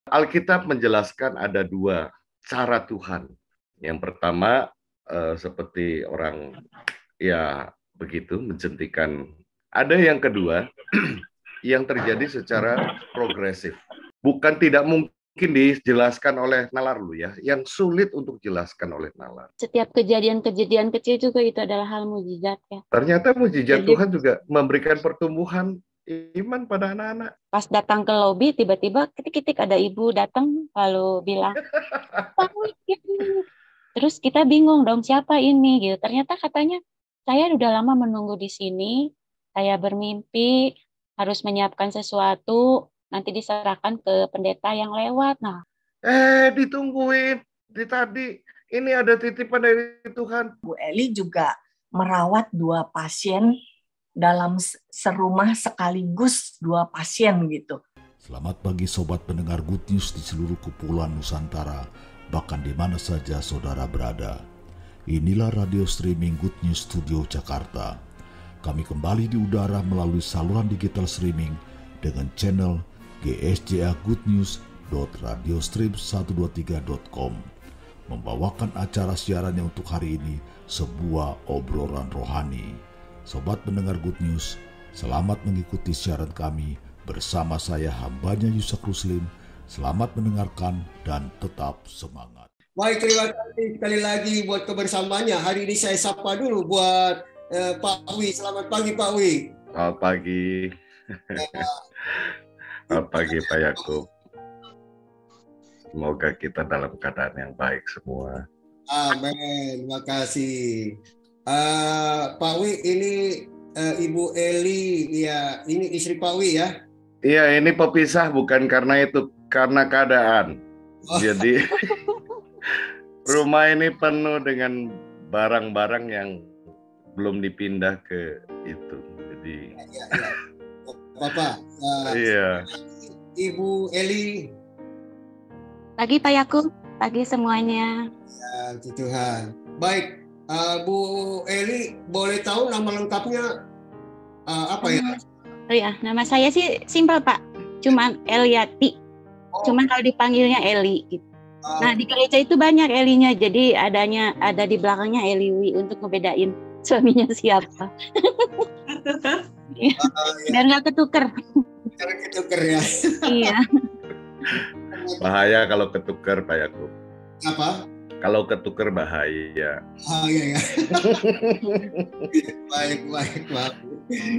Alkitab menjelaskan ada dua cara Tuhan. Yang pertama, seperti orang ya begitu menjentikan. Ada yang kedua, yang terjadi secara progresif. Bukan tidak mungkin dijelaskan oleh nalar lu ya, yang sulit untuk dijelaskan oleh nalar. Setiap kejadian-kejadian kecil juga itu adalah hal mujizat ya. Ternyata mujizat Jadi Tuhan juga memberikan pertumbuhan iman pada anak-anak. pas datang ke lobi tiba-tiba ketik-ketik ada ibu datang lalu bilang, "Pak, terus kita bingung dong siapa ini gitu. Ternyata katanya saya udah lama menunggu di sini, saya bermimpi harus menyiapkan sesuatu, nanti diserahkan ke pendeta yang lewat. Nah, Ditungguin tadi. Ini ada titipan dari Tuhan. Bu Eli juga merawat 2 pasien dalam serumah sekaligus 2 pasien gitu. Selamat pagi sobat pendengar Good News di seluruh kepulauan Nusantara, bahkan di mana saja saudara berada. Inilah radio streaming Good News Studio Jakarta. Kami kembali di udara melalui saluran digital streaming dengan channel GSJA Good News.radiostream123.com. Membawakan acara siarannya untuk hari ini, sebuah obrolan rohani. Sobat pendengar Good News, selamat mengikuti siaran kami bersama saya hambanya Yusak Ruslim. Selamat mendengarkan dan tetap semangat. Baik, terima kasih sekali lagi buat kebersamaannya. Hari ini saya sapa dulu buat Pak Wi. Selamat pagi Pak Wi. Selamat pagi. Selamat pagi Pak Yakub. Semoga kita dalam keadaan yang baik semua. Amin. Terima kasih. Pak Wi, ini Ibu Eli, ya ini istri Pak Wi ya? Iya, ini pepisah bukan karena itu, karena keadaan. Jadi rumah ini penuh dengan barang-barang yang belum dipindah ke itu. Jadi Bapak. Iya. Ibu Eli. pagi Pak Yakub, pagi semuanya. Ya, Tuhan. Baik, Bu Eli, boleh tahu nama lengkapnya apa ya? Oh ya, nama saya sih simpel Pak, cuman Eliati. Cuman kalau dipanggilnya Eli gitu. Nah di gereja itu banyak Elinya, jadi ada di belakangnya Eliwi untuk ngebedain suaminya siapa. Biar nggak ketuker. Biar ketuker ya. Iya. Bahaya kalau ketuker Pak Yakub. Apa? Kalau ketuker bahaya. Iya. Baik.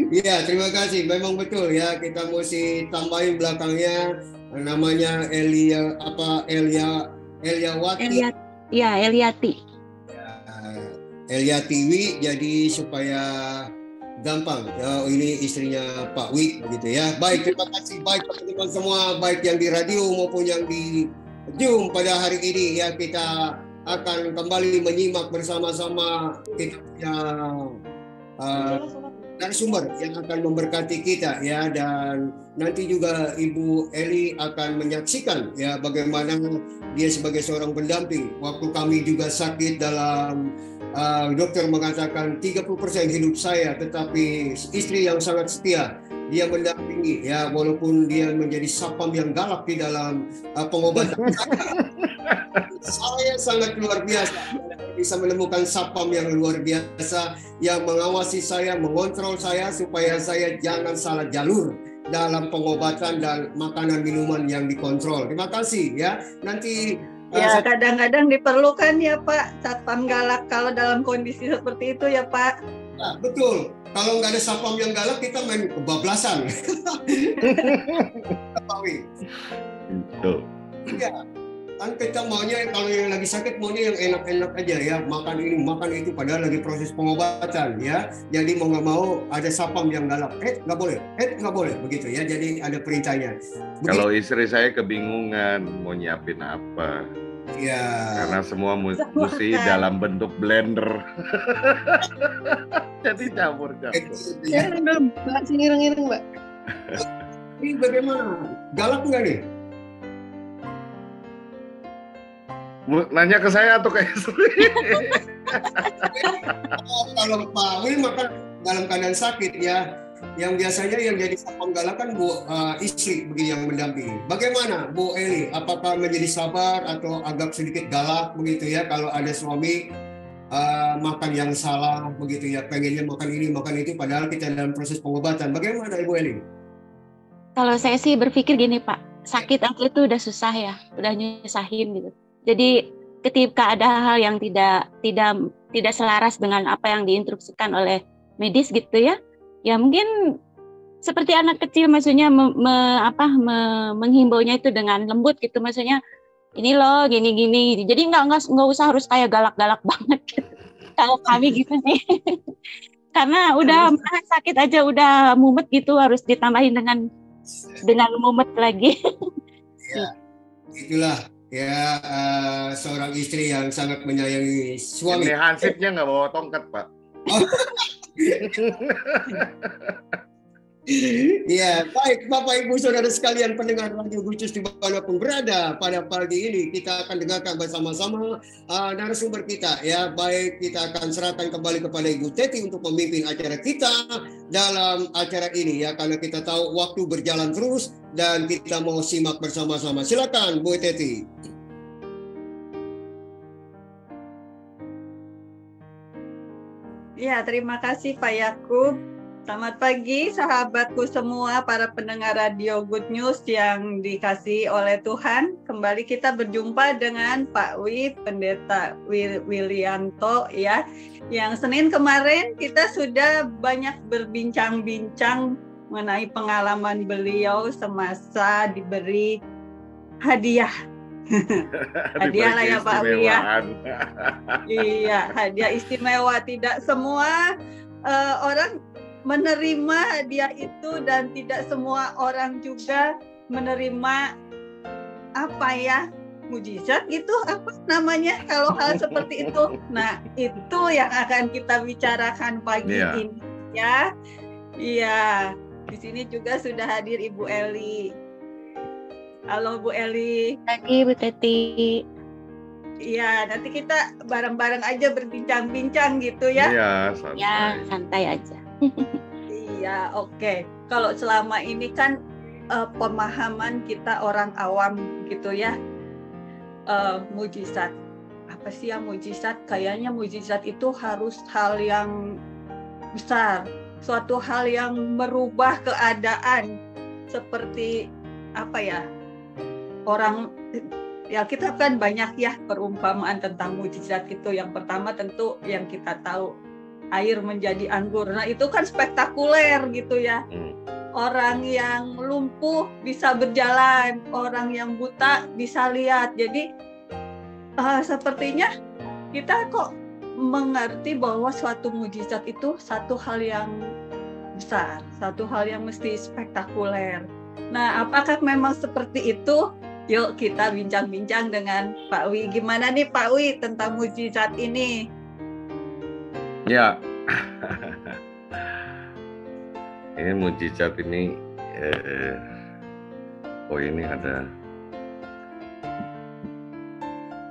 Iya, terima kasih. Memang betul ya, kita mesti tambahin belakangnya namanya Eliawati. Iya, Eliati. Eliatiwi, jadi supaya gampang. Ya, ini istrinya Pak Wi begitu ya. Baik, terima kasih baik teman-teman semua, baik yang di radio maupun yang di Zoom pada hari ini ya, kita akan kembali menyimak bersama-sama kita punya narasumber yang akan memberkati kita ya, dan nanti juga Ibu Eli akan menyaksikan ya bagaimana dia sebagai seorang pendamping. Waktu kami juga sakit dalam dokter mengatakan 30% hidup saya, tetapi istri yang sangat setia, dia mendampingi ya, walaupun dia menjadi sapam yang galak di dalam pengobatan. Saya sangat luar biasa bisa menemukan sapam yang luar biasa yang mengawasi saya, mengontrol saya supaya saya jangan salah jalur dalam pengobatan dan makanan minuman yang dikontrol. Terima kasih ya. Nanti ya kadang-kadang diperlukan ya Pak satpam galak kalau dalam kondisi seperti itu ya Pak. Nah, betul. Kalau nggak ada sapam yang galak kita main kebablasan. Betul. Ya. Kan kita maunya kalau yang lagi sakit maunya yang enak-enak aja ya, makan ini makan itu, padahal lagi proses pengobatan ya. Jadi mau nggak mau ada sapam yang galak, nggak boleh begitu ya. Jadi ada perintahnya. Kalau istri saya kebingungan mau nyiapin apa, ya karena semua mesti dalam bentuk blender. Jadi campur. Mbak, ngiring Mbak. Ini bagaimana? Galak nggak nih? Nanya ke saya atau ke istri? Kalau Pak Wil makan dalam keadaan sakit ya, yang biasanya yang jadi penggala kan istri begini yang mendampingi. Bagaimana Bu Eli? Apakah menjadi sabar atau agak sedikit galak begitu ya kalau ada suami makan yang salah begitu ya, pengennya makan ini makan itu padahal kita dalam proses pengobatan. Bagaimana Ibu Eli? Kalau saya sih berpikir gini Pak, sakit aja itu udah susah ya, udah nyusahin gitu. Jadi ketika ada hal yang tidak selaras dengan apa yang diinstruksikan oleh medis gitu ya, ya mungkin seperti anak kecil, maksudnya menghimbaunya itu dengan lembut gitu, maksudnya ini loh gini. Jadi nggak usah harus kayak galak-galak banget gitu. Kalau kami gitu nih. Karena udah sakit aja udah mumet gitu, harus ditambahin dengan mumet lagi. Ya, itulah ya seorang istri yang sangat menyayangi suami. Ini hansipnya nggak bawa tongkat, Pak. Ya, baik Bapak Ibu Saudara sekalian pendengar Radio Good News dimanapun berada, pada pagi ini kita akan dengarkan bersama-sama narasumber kita ya. Baik, kita akan serahkan kembali kepada Ibu Teti untuk memimpin acara kita dalam acara ini ya, karena kita tahu waktu berjalan terus dan kita mau simak bersama-sama. Silakan Bu Teti. Ya, terima kasih Pak Yakub. Selamat pagi sahabatku semua, para pendengar Radio Good News yang dikasihi oleh Tuhan. Kembali kita berjumpa dengan Pak Wi, Pendeta Willianto ya. Yang Senin kemarin kita sudah banyak berbincang-bincang mengenai pengalaman beliau semasa diberi hadiah. Hadiah lah ya Pak Wi ya. Iya, hadiah istimewa. Tidak semua orang menerima hadiah itu dan tidak semua orang juga menerima mujizat gitu, apa namanya kalau hal seperti itu. Nah, itu yang akan kita bicarakan pagi ini ya. Iya, di sini juga sudah hadir Ibu Eli. Halo Bu Eli. Pagi Bu Teti. Iya, nanti kita bareng-bareng aja berbincang-bincang gitu ya. Iya, santai. Ya, santai aja. Iya, oke. Kalau selama ini kan pemahaman kita orang awam gitu ya, mujizat. Apa sih yang mujizat? Kayaknya mujizat itu harus hal yang besar, suatu hal yang merubah keadaan, seperti orang ya, kita kan banyak ya perumpamaan tentang mujizat itu. Yang pertama tentu yang kita tahu, air menjadi anggur. Nah, itu kan spektakuler gitu ya. Orang yang lumpuh bisa berjalan, orang yang buta bisa lihat. Jadi sepertinya kita kok mengerti bahwa suatu mujizat itu satu hal yang besar, satu hal yang mesti spektakuler. Nah, apakah memang seperti itu? Yuk kita bincang-bincang dengan Pak Wi. Gimana nih Pak Wi tentang mujizat ini? Ya, ini mujizat ini, ini ada,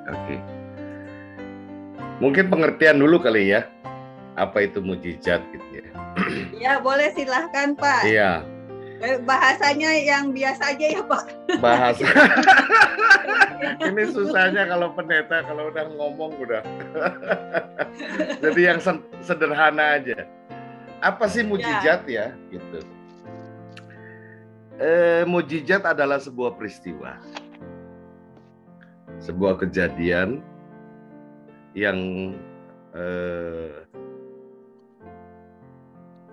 oke. Mungkin pengertian dulu kali ya, apa itu mujizat gitu ya. Ya boleh, silahkan Pak. Iya. Bahasanya yang biasa aja ya Pak. Bahasa. Ini susahnya kalau pendeta, kalau udah ngomong udah. Jadi yang sederhana aja. Apa sih mujizat ya? Gitu. Mujizat adalah sebuah peristiwa, sebuah kejadian yang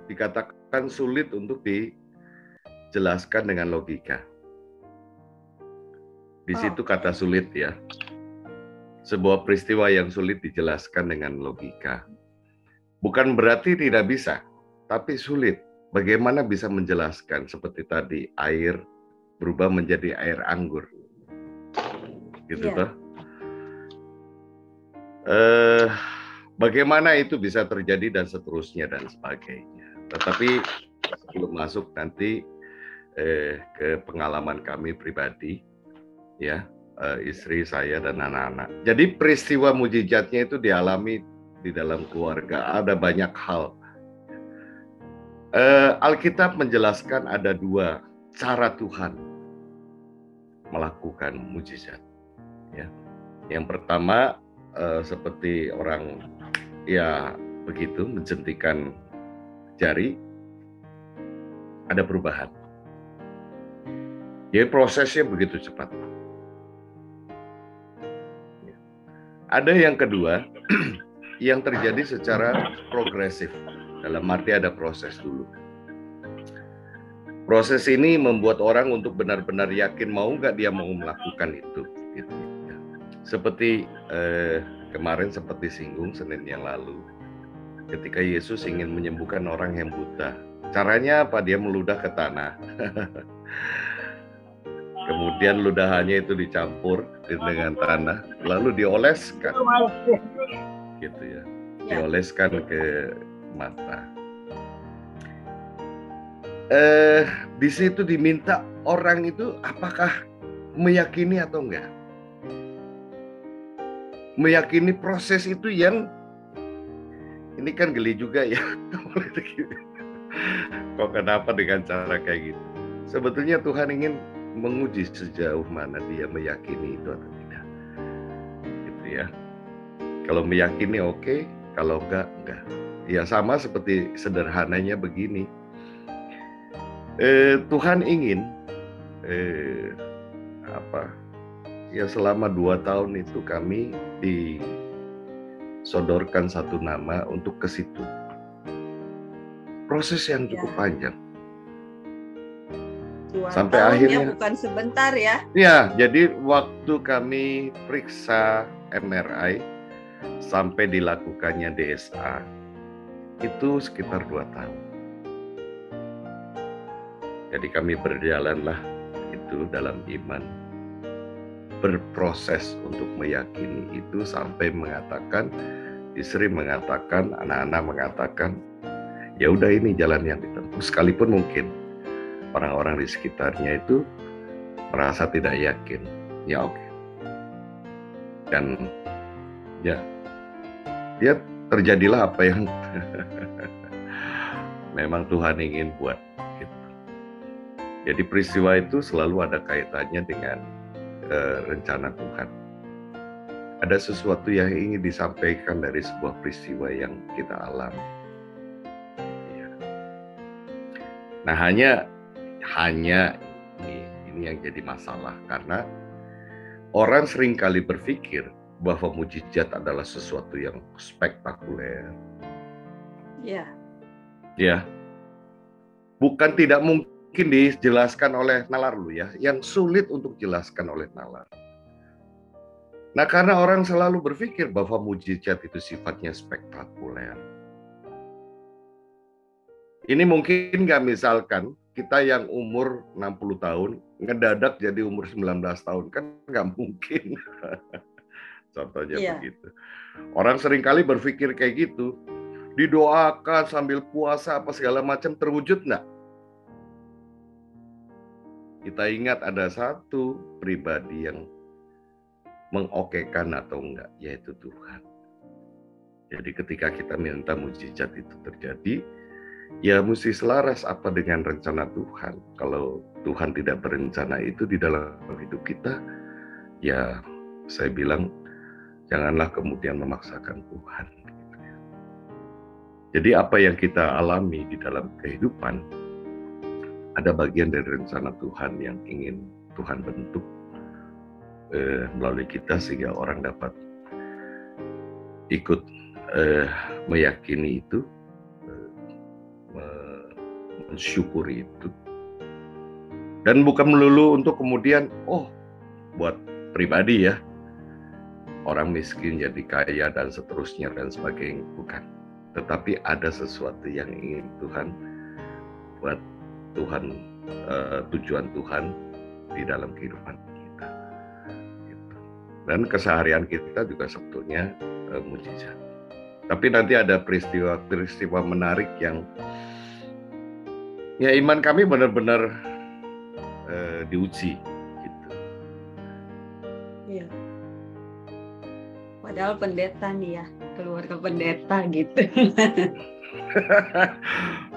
dikatakan sulit untuk dijelaskan dengan logika. Di situ kata sulit ya. Sebuah peristiwa yang sulit dijelaskan dengan logika. Bukan berarti tidak bisa, tapi sulit. Bagaimana bisa menjelaskan seperti tadi, air berubah menjadi air anggur. Gitu toh. Bagaimana itu bisa terjadi dan seterusnya dan sebagainya. Tetapi sebelum masuk nanti ke pengalaman kami pribadi, ya, istri saya dan anak-anak. Jadi peristiwa mujizatnya itu dialami di dalam keluarga. Ada banyak hal. Alkitab menjelaskan ada dua cara Tuhan melakukan mujizat. Ya. Yang pertama seperti orang ya begitu menjentikan jari, ada perubahan. Jadi prosesnya begitu cepat. Ada yang kedua yang terjadi secara progresif. Dalam arti ada proses dulu. Proses ini membuat orang untuk benar-benar yakin mau nggak dia mau melakukan itu. Gitu. Seperti kemarin sempat disinggung Senin yang lalu. Ketika Yesus ingin menyembuhkan orang yang buta. Caranya apa? Dia meludah ke tanah. Kemudian ludahannya itu dicampur dengan tanah. Lalu dioleskan. Gitu ya. Dioleskan ke mata. Di situ diminta orang itu apakah meyakini atau enggak? Meyakini proses itu yang ini kan geli juga ya. Kok kenapa dengan cara kayak gitu? Sebetulnya Tuhan ingin menguji sejauh mana dia meyakini itu atau tidak. Gitu ya. Kalau meyakini oke, kalau enggak. Ya sama seperti sederhananya begini. Tuhan ingin ya selama 2 tahun itu kami disodorkan satu nama untuk ke situ. Proses yang cukup panjang. 2 sampai tahun akhirnya ya, bukan sebentar ya. Ya, jadi waktu kami periksa MRI sampai dilakukannya DSA itu sekitar 2 tahun. Jadi kami berjalanlah itu dalam iman, berproses untuk meyakini itu sampai mengatakan, istri mengatakan, anak-anak mengatakan, ya udah ini jalan yang ditempuh. Sekalipun mungkin orang-orang di sekitarnya itu merasa tidak yakin, ya oke. Dan ya terjadilah apa yang memang Tuhan ingin buat. Gitu. Jadi peristiwa itu selalu ada kaitannya dengan rencana Tuhan. Ada sesuatu yang ingin disampaikan dari sebuah peristiwa yang kita alami. Ya. Nah hanya ini yang jadi masalah karena orang seringkali berpikir bahwa mujizat adalah sesuatu yang spektakuler. Ya. Ya. Bukan tidak mungkin dijelaskan oleh nalar lu ya, yang sulit untuk dijelaskan oleh nalar. Nah, karena orang selalu berpikir bahwa mujizat itu sifatnya spektakuler. Ini mungkin nggak misalkan kita yang umur 60 tahun ngedadak jadi umur 19 tahun kan nggak mungkin. Contohnya begitu. Orang seringkali berpikir kayak gitu. Didoakan sambil puasa apa segala macam terwujud nggak? Kita ingat ada satu pribadi yang mengokekan atau enggak, yaitu Tuhan. Jadi ketika kita minta mujizat itu terjadi, ya mesti selaras apa dengan rencana Tuhan. Kalau Tuhan tidak berencana itu di dalam hidup kita, ya saya bilang janganlah kemudian memaksakan Tuhan. Jadi apa yang kita alami di dalam kehidupan, ada bagian dari rencana Tuhan yang ingin Tuhan bentuk melalui kita sehingga orang dapat ikut meyakini itu, mensyukuri itu. Dan bukan melulu untuk kemudian, buat pribadi ya, orang miskin jadi kaya dan seterusnya dan sebagainya, bukan. Tetapi ada sesuatu yang ingin Tuhan buat Tuhan, tujuan Tuhan di dalam kehidupan kita. Gitu. Dan keseharian kita juga sebetulnya mujizat. Tapi nanti ada peristiwa menarik yang ya iman kami benar-benar diuji. Gitu. Iya. Padahal pendeta nih ya, keluarga pendeta gitu.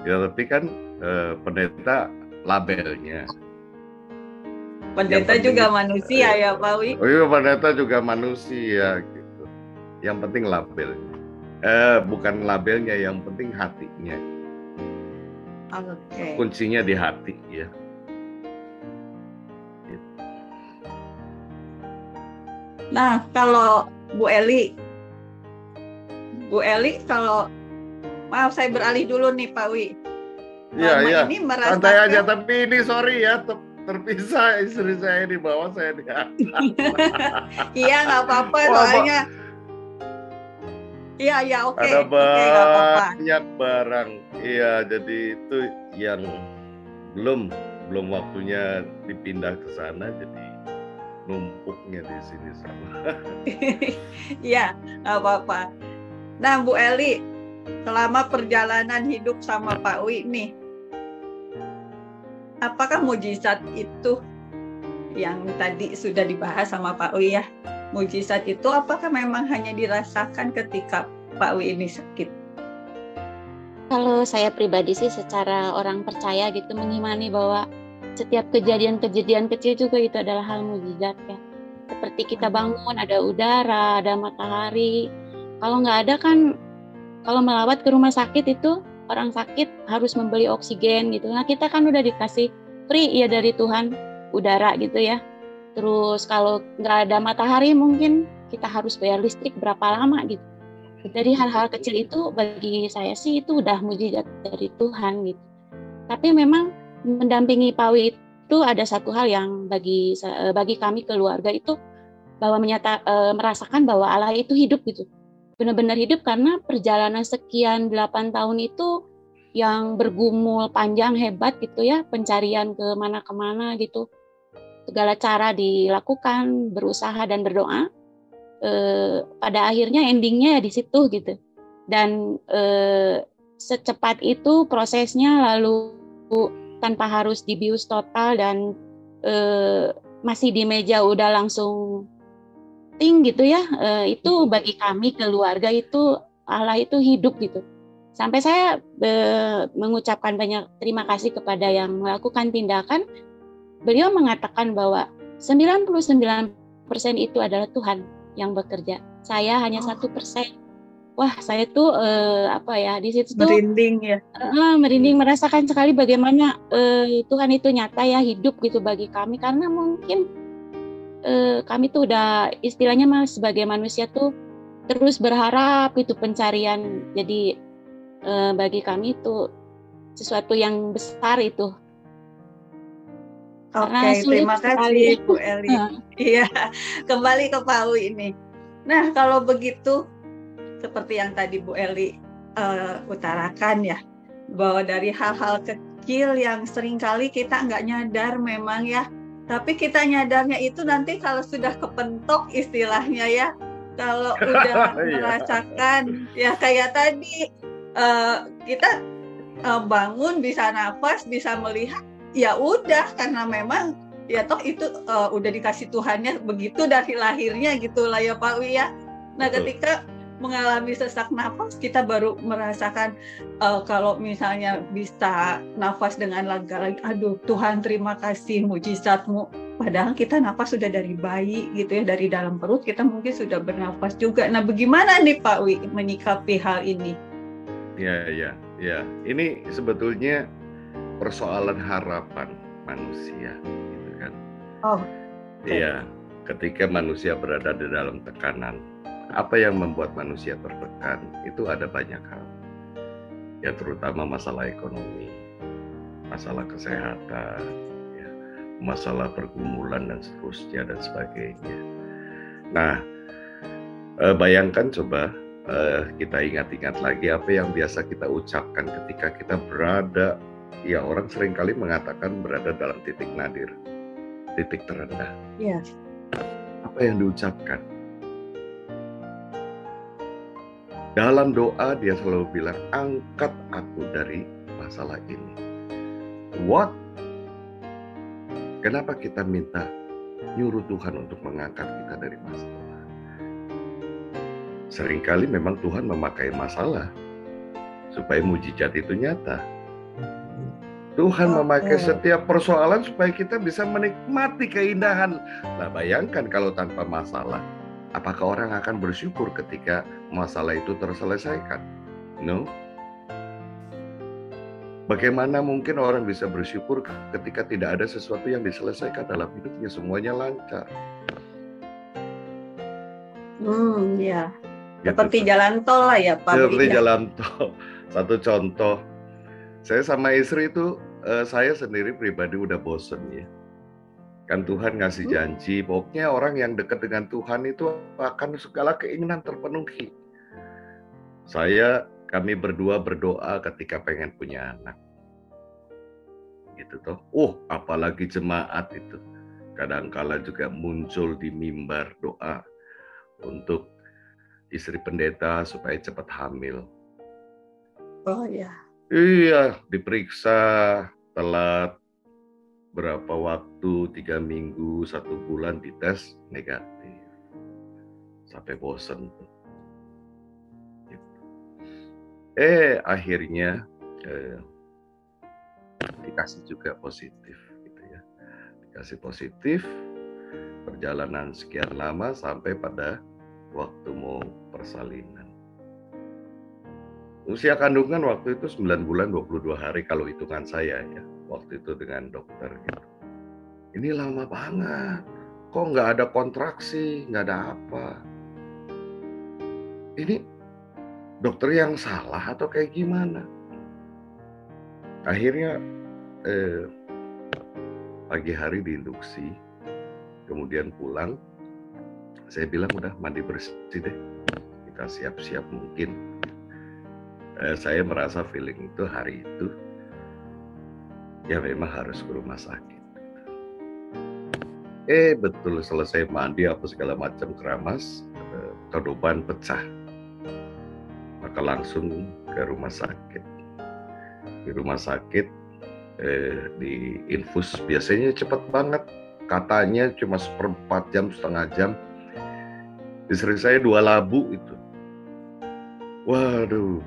Ya tapi kan pendeta labelnya. Pendeta juga manusia ya Pak Wi. Oh iya, pendeta juga manusia gitu. Yang penting labelnya. Bukan labelnya, yang penting hatinya. Oke. Kuncinya di hati ya. Gitu. Nah, kalau Bu Eli kalau maaf saya beralih dulu nih Pak Wi. Iya. Ini merasakan... Santai aja, tapi ini sorry ya, terpisah istri saya di bawah, saya di atas. Iya, nggak apa-apa soalnya. Iya, oke. Ada nggak apa-apa. banyak barang. Iya, jadi itu yang belum waktunya dipindah ke sana, jadi numpuknya di sini sama. Iya, nggak apa-apa. Nah, Bu Eli, selama perjalanan hidup sama Pak Wi nih, apakah mujizat itu yang tadi sudah dibahas sama Pak Wi ya? Mujizat itu apakah memang hanya dirasakan ketika Pak Wi ini sakit? Kalau saya pribadi sih secara orang percaya gitu mengimani bahwa setiap kejadian-kejadian kecil juga itu adalah hal mujizat ya. Seperti kita bangun, ada udara, ada matahari. Kalau nggak ada kan, kalau melawat ke rumah sakit itu orang sakit harus membeli oksigen gitu. Nah kita kan udah dikasih free ya dari Tuhan udara gitu ya. Terus kalau nggak ada matahari mungkin kita harus bayar listrik berapa lama gitu. Jadi hal-hal kecil itu bagi saya sih itu udah mujizat dari Tuhan gitu. Tapi memang mendampingi Pak Wi itu ada satu hal yang bagi kami keluarga itu bahwa merasakan bahwa Allah itu hidup gitu. Benar-benar hidup karena perjalanan sekian 8 tahun itu yang bergumul panjang hebat gitu ya, pencarian kemana-kemana gitu. Segala cara dilakukan, berusaha dan berdoa. Pada akhirnya endingnya ya di situ gitu. Dan secepat itu prosesnya, lalu tanpa harus dibius total dan masih di meja udah langsung gitu ya. Itu bagi kami keluarga itu Allah itu hidup gitu. Sampai saya mengucapkan banyak terima kasih kepada yang melakukan tindakan. Beliau mengatakan bahwa 99% itu adalah Tuhan yang bekerja. Saya hanya 1%. Wah, saya tuh di situ tuh merinding ya. Merinding, merasakan sekali bagaimana Tuhan itu nyata ya, hidup gitu bagi kami, karena mungkin kami tuh udah istilahnya sebagai manusia tuh terus berharap itu pencarian. Jadi bagi kami itu sesuatu yang besar itu. Oke, terima kasih Bu Eli. Iya, kembali ke Pak Wi ini. Nah, kalau begitu seperti yang tadi Bu Eli utarakan ya, bahwa dari hal-hal kecil yang seringkali kita nggak nyadar memang ya, tapi kita nyadarnya itu nanti kalau sudah kepentok istilahnya ya, kalau udah merasakan ya kayak tadi kita bangun bisa nafas, bisa melihat, ya udah karena memang ya toh itu udah dikasih Tuhannya begitu dari lahirnya gitulah ya Pak Wi ya. Nah ketika mengalami sesak nafas kita baru merasakan kalau misalnya bisa nafas dengan lega, aduh Tuhan terima kasih mujizatmu. Padahal kita nafas sudah dari bayi gitu ya, dari dalam perut kita mungkin sudah bernafas juga. Nah bagaimana nih Pak Wi menyikapi hal ini? Ya. Ini sebetulnya persoalan harapan manusia, gitu kan? Oh. Iya, ketika manusia berada di dalam tekanan, apa yang membuat manusia tertekan? Itu ada banyak hal. Ya terutama masalah ekonomi, masalah kesehatan, ya, masalah pergumulan dan seterusnya dan sebagainya. Nah, bayangkan coba. Kita ingat-ingat lagi apa yang biasa kita ucapkan ketika kita berada, ya orang seringkali mengatakan berada dalam titik nadir, titik terendah. Iya. Apa yang diucapkan? Dalam doa dia selalu bilang, angkat aku dari masalah ini. What? Kenapa kita minta nyuruh Tuhan untuk mengangkat kita dari masalah? Seringkali memang Tuhan memakai masalah supaya mujizat itu nyata. Tuhan memakai setiap persoalan supaya kita bisa menikmati keindahan. Nah, bayangkan kalau tanpa masalah, apakah orang akan bersyukur ketika masalah itu terselesaikan? No. Bagaimana mungkin orang bisa bersyukur ketika tidak ada sesuatu yang diselesaikan dalam hidupnya, semuanya lancar? Ya. Gitu, Seperti jalan tol lah ya Pak. Seperti jalan tol. Satu contoh, saya sama istri itu, saya sendiri pribadi udah bosen ya. Kan Tuhan ngasih janji, pokoknya orang yang dekat dengan Tuhan itu akan segala keinginan terpenuhi. Kami berdua berdoa ketika pengen punya anak. Gitu toh. Apalagi jemaat itu. Kadangkala juga muncul di mimbar doa untuk istri pendeta supaya cepat hamil. Oh ya. Iya, diperiksa telat berapa waktu, 3 minggu, 1 bulan dites negatif. Sampai bosen. Akhirnya dikasih juga positif gitu ya. Dikasih positif, perjalanan sekian lama sampai pada waktu mau persalinan. Usia kandungan waktu itu 9 bulan 22 hari kalau hitungan saya ya. Waktu itu dengan dokter gitu. Ini lama banget. Kok nggak ada kontraksi, nggak ada apa. Ini dokter yang salah atau kayak gimana? Akhirnya pagi hari diinduksi, kemudian pulang. Saya bilang udah mandi bersih deh, kita siap-siap mungkin. Saya merasa feeling itu hari itu ya memang harus ke rumah sakit. Betul selesai mandi apa segala macam keramas, kedoban pecah. Maka langsung ke rumah sakit. Di rumah sakit di infus biasanya cepat banget. Katanya cuma 1/4 jam, setengah jam. Istri saya 2 labu itu. Waduh.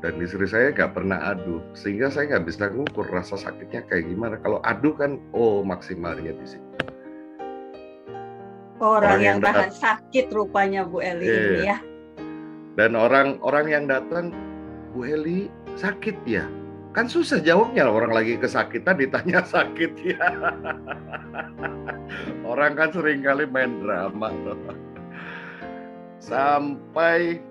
Dan istri saya nggak pernah adu, sehingga saya nggak bisa ngukur rasa sakitnya kayak gimana. Kalau adu kan, maksimalnya di situ. Orang yang tahan sakit rupanya Bu Eli ini ya. Dan orang yang datang, Bu Eli sakit ya? Kan susah jawabnya, orang lagi kesakitan ditanya sakit ya. Orang kan sering kali main drama. Sampai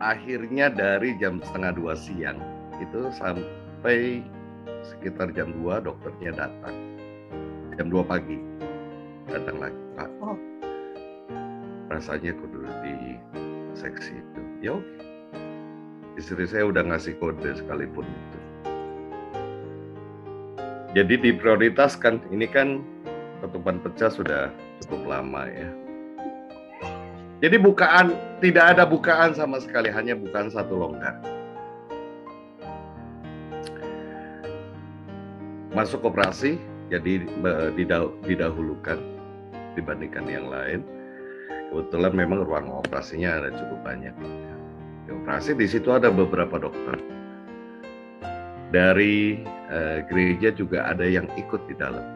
akhirnya dari jam 1:30 siang itu sampai sekitar jam 2 dokternya datang. Jam 2 pagi datang lagi, Pak. Rasanya kudu di seksi itu. Ya oke. Istri saya udah ngasih kode sekalipun itu. Jadi diprioritaskan. Ini kan ketuban pecah sudah cukup lama ya. Jadi tidak ada bukaan sama sekali, hanya bukaan 1 longgar. Masuk operasi, jadi didahulukan dibandingkan yang lain. Kebetulan memang ruang operasinya ada cukup banyak. Di operasi di situ ada beberapa dokter. Dari gereja juga ada yang ikut di dalam.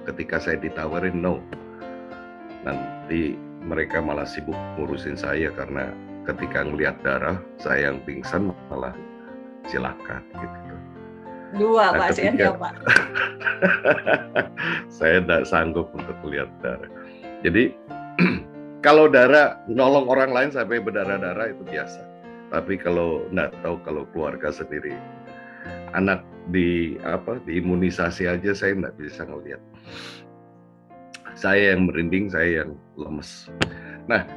Ketika saya ditawarin no, nanti mereka malah sibuk ngurusin saya karena ketika ngelihat darah saya yang pingsan malah silakan gitu. 2 pasien ya Pak. Saya tidak sanggup untuk melihat darah. Jadi kalau darah nolong orang lain sampai berdarah-darah itu biasa. Tapi kalau nggak tahu, kalau keluarga sendiri, anak diimunisasi aja saya nggak bisa ngelihat. Saya yang merinding, saya yang lemes. Nah,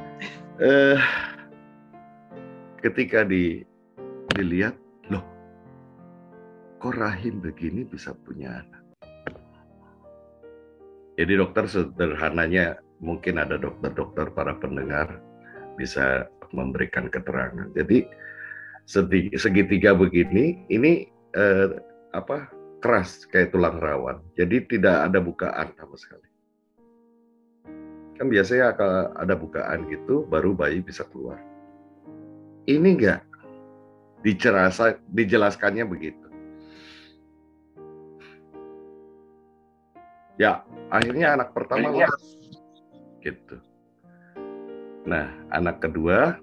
ketika dilihat, loh, kok rahim begini bisa punya anak? Jadi dokter sederhananya, mungkin ada dokter-dokter para pendengar bisa memberikan keterangan. Jadi segitiga begini, ini keras kayak tulang rawan. Jadi tidak ada bukaan sama sekali. Kan biasanya ada bukaan gitu, baru bayi bisa keluar. Ini enggak. Dijelaskannya begitu. Ya, akhirnya anak pertama gitu. Nah, anak kedua,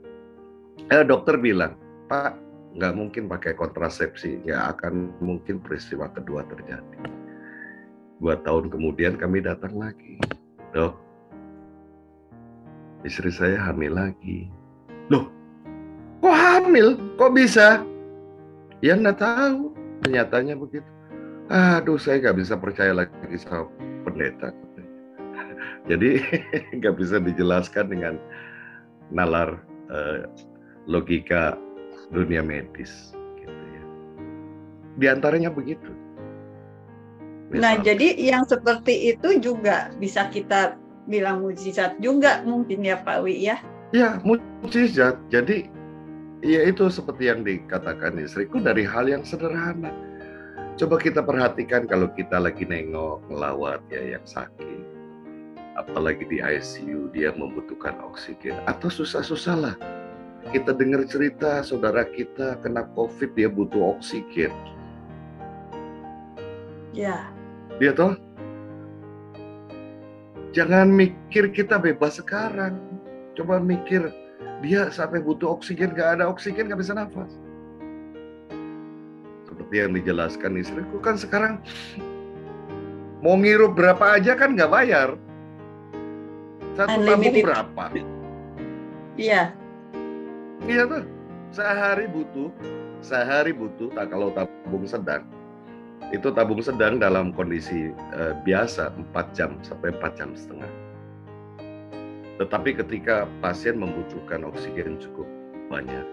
dokter bilang, Pak, nggak mungkin pakai kontrasepsi, nggak akan mungkin peristiwa kedua terjadi. 2 tahun kemudian kami datang lagi, Dok, istri saya hamil lagi. Loh, kok hamil? Kok bisa? Ya nggak tahu, nyatanya begitu. Aduh, saya nggak bisa percaya lagi sama pendeta. Jadi nggak bisa dijelaskan dengan nalar logika dunia medis, gitu ya. Di antaranya begitu. Nah, jadi yang seperti itu juga bisa kita bilang mukjizat juga mungkin ya Pak Wi ya? Ya, mukjizat. Jadi ya itu seperti yang dikatakan istriku dari hal yang sederhana. Coba kita perhatikan kalau kita lagi nengok, ngelawat ya yang sakit. Apalagi di ICU dia membutuhkan oksigen. Atau susah-susah lah. Kita dengar cerita saudara kita kena COVID dia butuh oksigen. Ya. Dia toh. Jangan mikir kita bebas sekarang. Coba mikir dia sampai butuh oksigen, gak ada oksigen gak bisa nafas. Seperti yang dijelaskan istriku kan sekarang mau ngirup berapa aja kan gak bayar. 1 tabung berapa? Iya. Iya tuh. Sehari butuh kalau tabung sedang. Itu tabung sedang dalam kondisi biasa 4 jam sampai 4 jam setengah. Tetapi ketika pasien membutuhkan oksigen cukup banyak,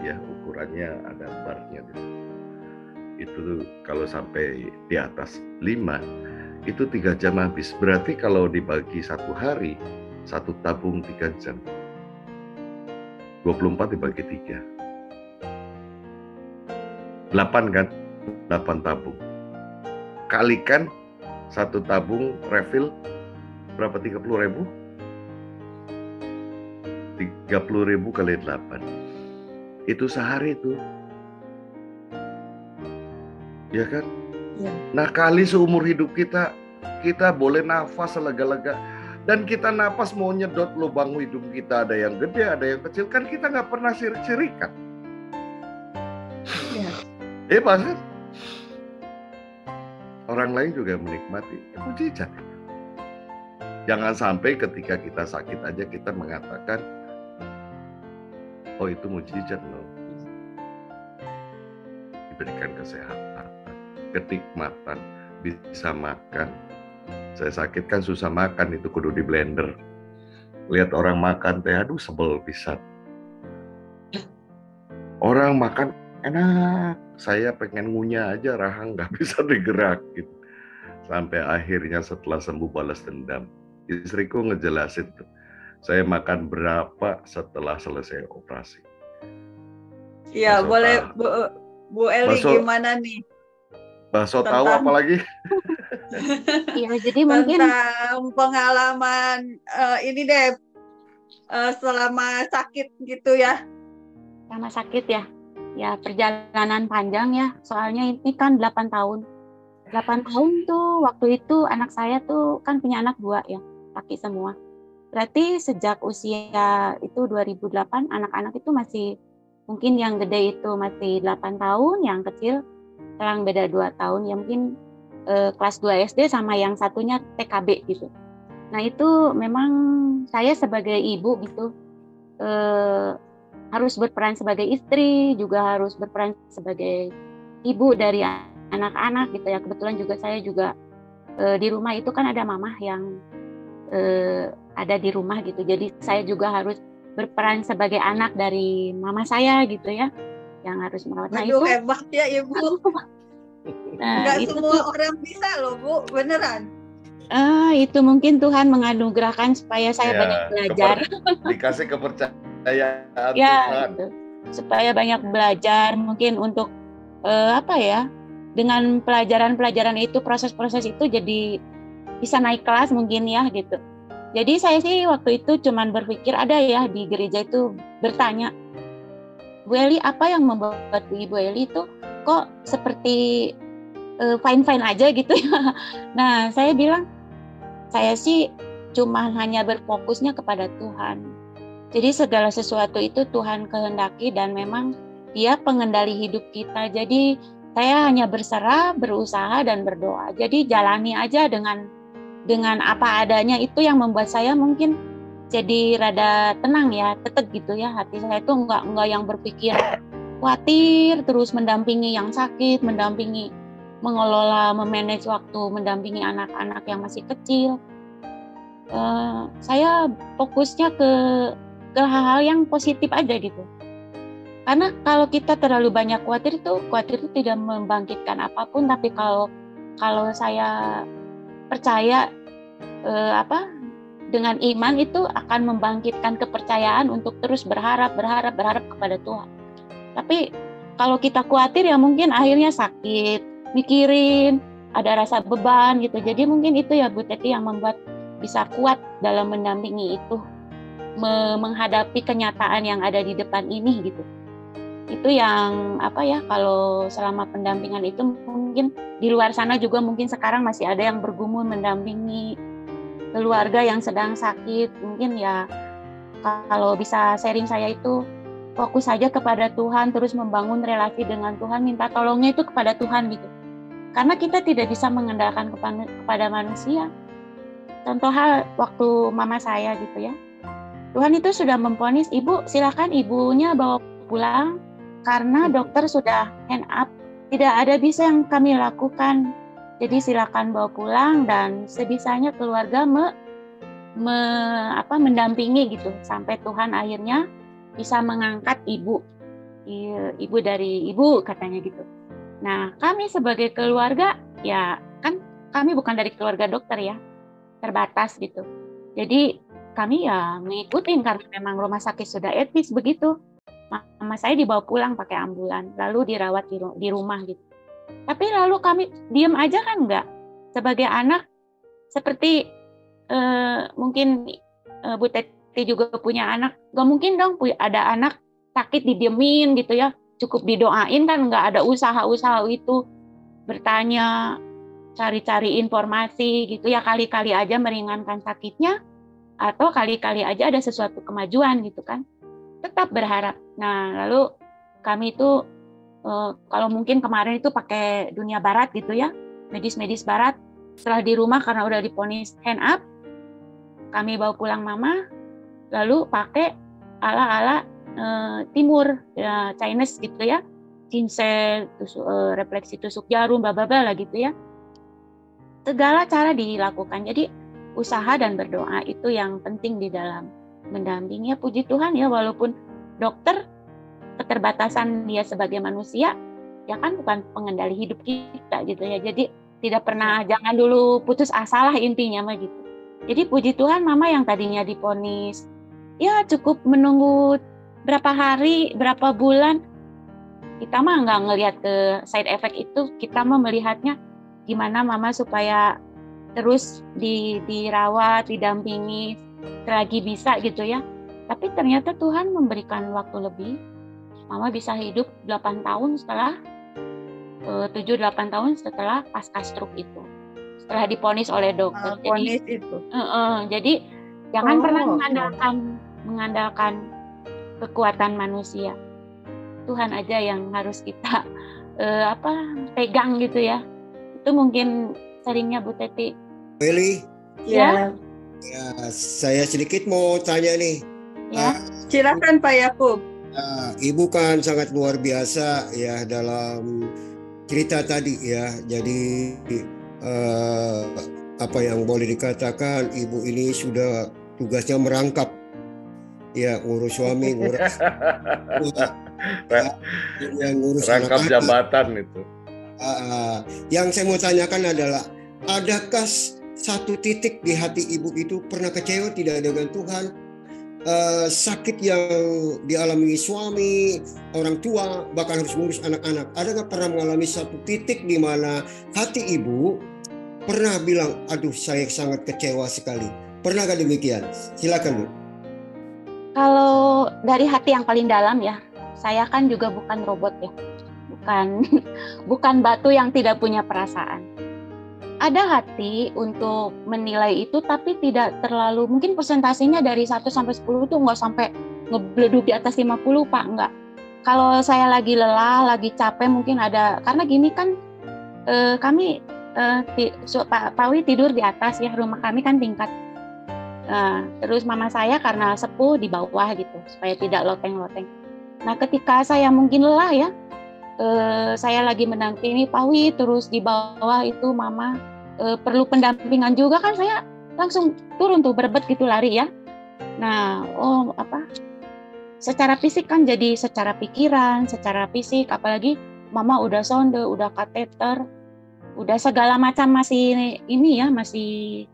ya ukurannya ada barnya di situ. Itu kalau sampai di atas 5, itu 3 jam habis. Berarti kalau dibagi 1 hari, 1 tabung 3 jam. 24 dibagi 3. 8 kan? 8 tabung. Kalikan 1 tabung refill berapa? 30.000? 30.000 kali 8. Itu sehari itu. Ya kan? Ya. Nah, kali seumur hidup kita boleh nafas selega-lega. Dan kita nafas mau nyedot lubang hidung kita, ada yang gede, ada yang kecil. Kan kita nggak pernah sirik-sirikan. Ya. Pasti. Orang lain juga menikmati. Mukjizat. Jangan sampai ketika kita sakit aja kita mengatakan, oh itu mukjizat loh. Diberikan kesehatan, kenikmatan, bisa makan. Saya sakit kan susah makan, itu kudu di blender. Lihat orang makan teh, aduh sebel bisa. Orang makan enak, saya pengen ngunyah aja, rahang nggak bisa digerakin. Sampai akhirnya setelah sembuh balas dendam. Istriku ngejelasin tuh, saya makan berapa setelah selesai operasi. Iya, boleh Bu Eli gimana nih? Bakso tahu apa lagi? Iya, jadi mungkin tentang pengalaman ini deh selama sakit gitu ya. Selama sakit ya. Ya perjalanan panjang ya. Soalnya ini kan 8 tahun. 8 tahun tuh waktu itu anak saya tuh kan punya anak 2 ya, laki semua. Berarti sejak usia itu 2008 anak-anak itu masih mungkin yang gede itu masih 8 tahun, yang kecil selang beda 2 tahun ya mungkin kelas 2 SD sama yang satunya TKB gitu. Nah itu memang saya sebagai ibu gitu harus berperan sebagai istri, juga harus berperan sebagai ibu dari anak-anak gitu ya. Kebetulan juga saya juga di rumah itu kan ada mamah yang ada di rumah gitu. Jadi saya juga harus berperan sebagai anak dari mama saya gitu ya, yang harus merawat. Nah itu hebat ya Ibu. Nggak semua orang bisa loh Bu, beneran. Itu mungkin Tuhan menganugerahkan supaya saya banyak belajar. Dikasih kepercayaan ya, Tuhan. Gitu. Supaya banyak belajar mungkin untuk dengan pelajaran-pelajaran itu, proses-proses itu jadi bisa naik kelas mungkin ya gitu. Jadi saya sih waktu itu cuman berpikir, ada ya di gereja itu bertanya, Bu Eli, apa yang membuat Ibu Eli itu kok seperti fine-fine aja gitu ya. Nah saya bilang, saya sih cuma hanya berfokusnya kepada Tuhan. Jadi segala sesuatu itu Tuhan kehendaki dan memang Dia pengendali hidup kita. Jadi saya hanya berserah, berusaha dan berdoa. Jadi jalani aja dengan apa adanya. Itu yang membuat saya mungkin jadi rada tenang ya, tetep gitu ya. Hati saya itu enggak yang berpikir khawatir, terus mendampingi yang sakit, mendampingi mengelola, memanage waktu, mendampingi anak-anak yang masih kecil. Saya fokusnya ke hal-hal yang positif aja gitu. Karena kalau kita terlalu banyak khawatir itu tidak membangkitkan apapun. Tapi kalau saya percaya dengan iman itu akan membangkitkan kepercayaan untuk terus berharap kepada Tuhan. Tapi kalau kita khawatir ya mungkin akhirnya sakit, mikirin, ada rasa beban gitu. Jadi mungkin itu ya Bu Teti yang membuat bisa kuat dalam mendampingi itu, menghadapi kenyataan yang ada di depan ini gitu. Itu yang kalau selama pendampingan itu mungkin di luar sana juga mungkin sekarang masih ada yang bergumul mendampingi keluarga yang sedang sakit. Mungkin ya kalau bisa sharing saya itu fokus saja kepada Tuhan, terus membangun relasi dengan Tuhan, minta tolongnya itu kepada Tuhan gitu. Karena kita tidak bisa mengandalkan kepada manusia. Contoh hal waktu mama saya gitu ya. Tuhan itu sudah memvonis, ibu silakan ibunya bawa pulang karena dokter sudah hand up, tidak ada bisa yang kami lakukan. Jadi silakan bawa pulang dan sebisanya keluarga mendampingi gitu sampai Tuhan akhirnya bisa mengangkat ibu dari ibu katanya gitu. Nah, kami sebagai keluarga ya kan kami bukan dari keluarga dokter ya, terbatas gitu. Jadi kami ya mengikuti karena memang rumah sakit sudah etis begitu. Mama saya dibawa pulang pakai ambulan, lalu dirawat di rumah gitu. Tapi lalu kami diam aja kan enggak. Sebagai anak seperti mungkin Bu Teti juga punya anak, enggak mungkin dong ada anak sakit didiemin gitu ya. Cukup didoain kan, enggak ada usaha-usaha itu bertanya, cari-cari informasi gitu ya, kali-kali aja meringankan sakitnya atau kali-kali aja ada sesuatu kemajuan gitu kan. Tetap berharap. Nah, lalu kami itu kalau mungkin kemarin itu pakai dunia barat gitu ya, medis barat. Setelah di rumah karena udah diponis hand up, kami bawa pulang mama, lalu pakai ala-ala timur, ya, Chinese gitu ya, ginseng, refleksi tusuk jarum, bla gitu ya. Segala cara dilakukan. Jadi usaha dan berdoa itu yang penting di dalam mendampingi. Ya, puji Tuhan ya, walaupun dokter keterbatasan dia sebagai manusia, ya kan bukan pengendali hidup kita gitu ya. Jadi tidak pernah, jangan dulu putus asa lah intinya mah gitu. Jadi puji Tuhan mama yang tadinya diponis, ya cukup menunggu berapa hari, berapa bulan. Kita mah nggak ngelihat ke side effect itu, kita mah melihatnya gimana mama supaya terus dirawat, didampingi, selagi bisa gitu ya. Tapi ternyata Tuhan memberikan waktu lebih. Mama bisa hidup 8 tahun setelah 7-8 tahun setelah pasca stroke itu. Setelah diponis oleh dokter. Jadi jangan pernah mengandalkan kekuatan manusia. Tuhan aja yang harus kita pegang gitu ya. Itu mungkin seringnya Bu Teti. Eli. Ya. Ya, saya sedikit mau tanya nih. Ya. Silakan Pak Yakub. Ibu kan sangat luar biasa ya dalam cerita tadi ya. Jadi apa yang boleh dikatakan, ibu ini sudah tugasnya merangkap ya, ngurus suami, ngurus rangkap jabatan itu. Yang saya mau tanyakan adalah, adakah satu titik di hati ibu itu pernah kecewa tidak dengan Tuhan? Sakit yang dialami suami, orang tua, bahkan harus mengurus anak-anak. Adakah pernah mengalami satu titik di mana hati ibu pernah bilang, aduh saya sangat kecewa sekali? Pernahkah demikian? Silakan Bu. Kalau dari hati yang paling dalam ya, saya kan juga bukan robot ya, bukan batu yang tidak punya perasaan. ada hati untuk menilai itu, tapi tidak terlalu, mungkin persentasenya dari 1 sampai 10 tuh nggak sampai ngebleduk di atas 50, Pak, nggak. Kalau saya lagi lelah, lagi capek, mungkin ada, karena gini kan, kami, Pak Wi tidur di atas ya, rumah kami kan tingkat. Terus mama saya karena sepuh di bawah gitu, supaya tidak loteng-loteng. Nah, ketika saya mungkin lelah ya, saya lagi mendampingi Pak Wi, terus di bawah itu mama perlu pendampingan juga kan, saya langsung turun tuh berebet gitu, lari ya. Nah, secara fisik kan jadi secara pikiran, secara fisik, apalagi mama udah sonde, udah kateter, udah segala macam masih ini ya, masih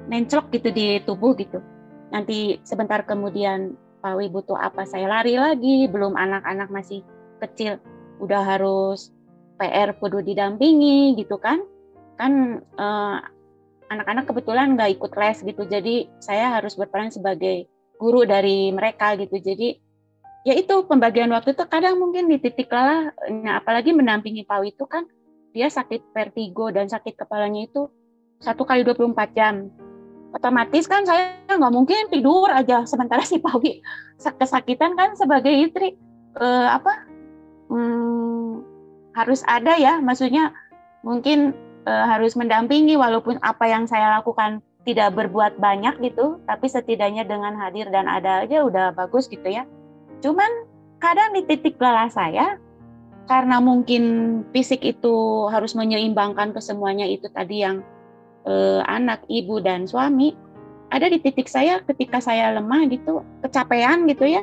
nenclok gitu di tubuh gitu. Nanti sebentar kemudian Pak Wi butuh apa, saya lari lagi, belum anak-anak masih kecil, udah harus PR kudu didampingi gitu kan. Kan anak-anak kebetulan nggak ikut les gitu, jadi saya harus berperan sebagai guru dari mereka gitu. Jadi ya itu pembagian waktu itu kadang mungkin di titik lelah, nah apalagi mendampingi Pak Wi itu kan dia sakit vertigo dan sakit kepalanya itu 1 kali 24 jam. Otomatis kan saya nggak mungkin tidur aja sementara si Pak Wi kesakitan kan, sebagai istri harus ada ya, maksudnya mungkin harus mendampingi, walaupun apa yang saya lakukan tidak berbuat banyak gitu, tapi setidaknya dengan hadir dan ada aja udah bagus gitu ya. Cuman kadang di titik lelah saya, karena mungkin fisik itu harus menyeimbangkan kesemuanya itu tadi yang anak, ibu, dan suami, ada di titik saya ketika saya lemah gitu, kecapean gitu ya.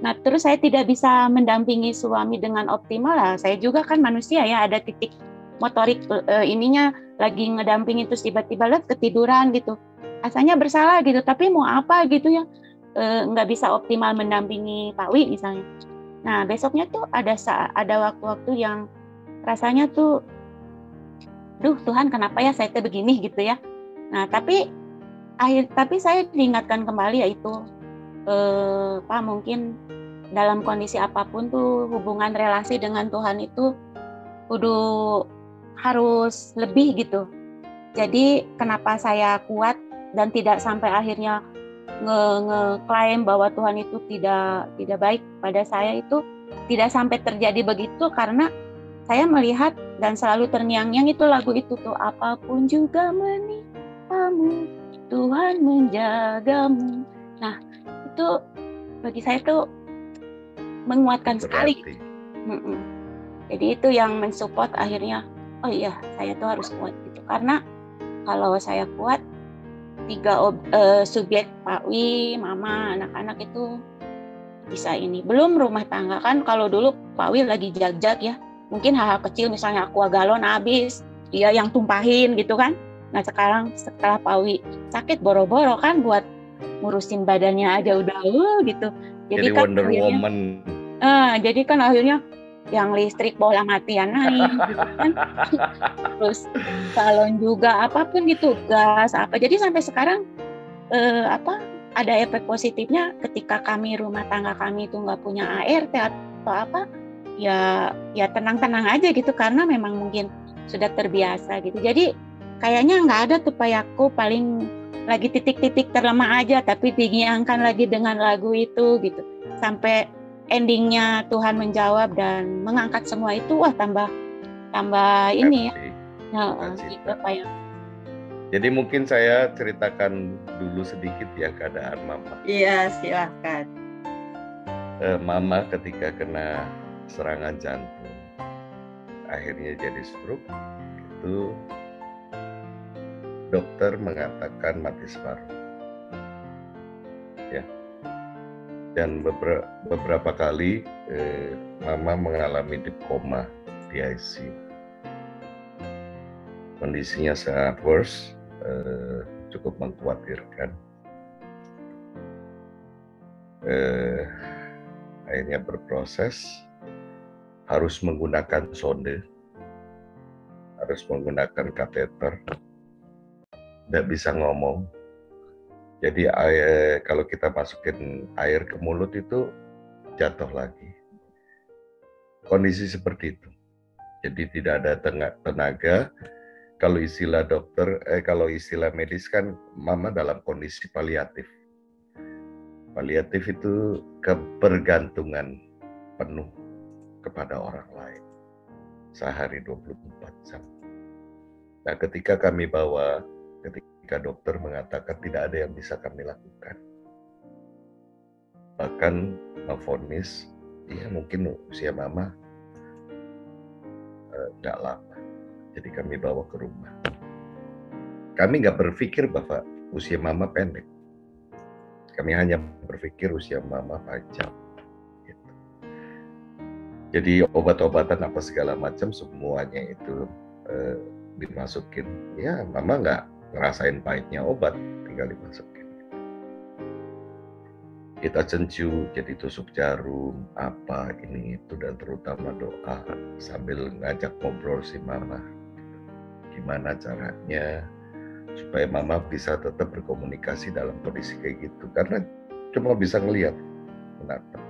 Nah, terus saya tidak bisa mendampingi suami dengan optimal lah. Saya juga kan manusia ya, ada titik motorik ininya lagi ngedampingi terus tiba-tiba ketiduran gitu. Rasanya bersalah gitu, tapi mau apa gitu ya, nggak bisa optimal mendampingi Pak Wi misalnya. Nah, besoknya tuh ada waktu-waktu yang rasanya tuh, duh Tuhan kenapa ya saya begini gitu ya. Nah tapi saya diingatkan kembali yaitu Pak, mungkin dalam kondisi apapun tuh hubungan relasi dengan Tuhan itu kudu harus lebih gitu. Jadi kenapa saya kuat dan tidak sampai akhirnya ngeklaim bahwa Tuhan itu tidak baik pada saya, itu tidak sampai terjadi begitu, karena saya melihat dan selalu terngiang-ngiang itu lagu itu tuh, apapun juga menimpamu, Tuhan menjagamu. Nah, itu bagi saya tuh menguatkan sekali. Jadi itu yang mensupport akhirnya, oh iya saya tuh harus kuat gitu. Karena kalau saya kuat, 3 subjek Pak Wi, Mama, anak-anak itu bisa ini. Belum rumah tangga kan, kalau dulu Pak Wi lagi jag-jag ya, mungkin hal-hal kecil misalnya aqua galon habis, dia yang tumpahin gitu kan. Nah sekarang setelah Pak Wi sakit, boro-boro kan buat ngurusin badannya aja udah gitu. Jadi kan Wonder akhirnya, Woman. Jadi kan akhirnya yang listrik bola matian naik gitu kan. Terus salon juga apapun gitu, gas apa. Jadi sampai sekarang ada efek positifnya ketika rumah tangga kami itu nggak punya ART atau apa, ya tenang-tenang aja gitu, karena memang mungkin sudah terbiasa gitu. Jadi kayaknya nggak ada tuh payaku, paling lagi titik-titik terlemah aja tapi digiangkan lagi dengan lagu itu gitu, sampai endingnya Tuhan menjawab dan mengangkat semua itu. Wah tambah ini ya. Nah, gitu Pak. Jadi mungkin saya ceritakan dulu sedikit ya keadaan Mama. Iya, silakan. Mama ketika kena serangan jantung, akhirnya jadi stroke, itu dokter mengatakan mati separuh. Ya. Dan beberapa kali Mama mengalami koma di ICU. Kondisinya sangat worse, cukup mengkhawatirkan. Akhirnya berproses, harus menggunakan sonde, harus menggunakan kateter, tidak bisa ngomong. Jadi kalau kita masukin air ke mulut itu jatuh lagi. Kondisi seperti itu. Jadi tidak ada tenaga, Kalau istilah dokter, kalau istilah medis kan mama dalam kondisi paliatif. Paliatif itu kebergantungan penuh kepada orang lain. Sehari 24 jam. Nah, ketika kami bawa, ketika dokter mengatakan tidak ada yang bisa kami lakukan. Bahkan memvonis, ya mungkin usia mama tidak lama. Jadi kami bawa ke rumah. Kami nggak berpikir bahwa usia mama pendek. Kami hanya berpikir usia mama panjang. Gitu. Jadi obat-obatan apa segala macam semuanya itu dimasukin. Ya mama nggak ngerasain pahitnya obat, tinggal dimasukin. Kita cencu, jadi tusuk jarum, apa ini itu, dan terutama doa sambil ngajak ngobrol si mama. Gimana caranya supaya mama bisa tetap berkomunikasi dalam kondisi kayak gitu, karena cuma bisa ngelihat menatap.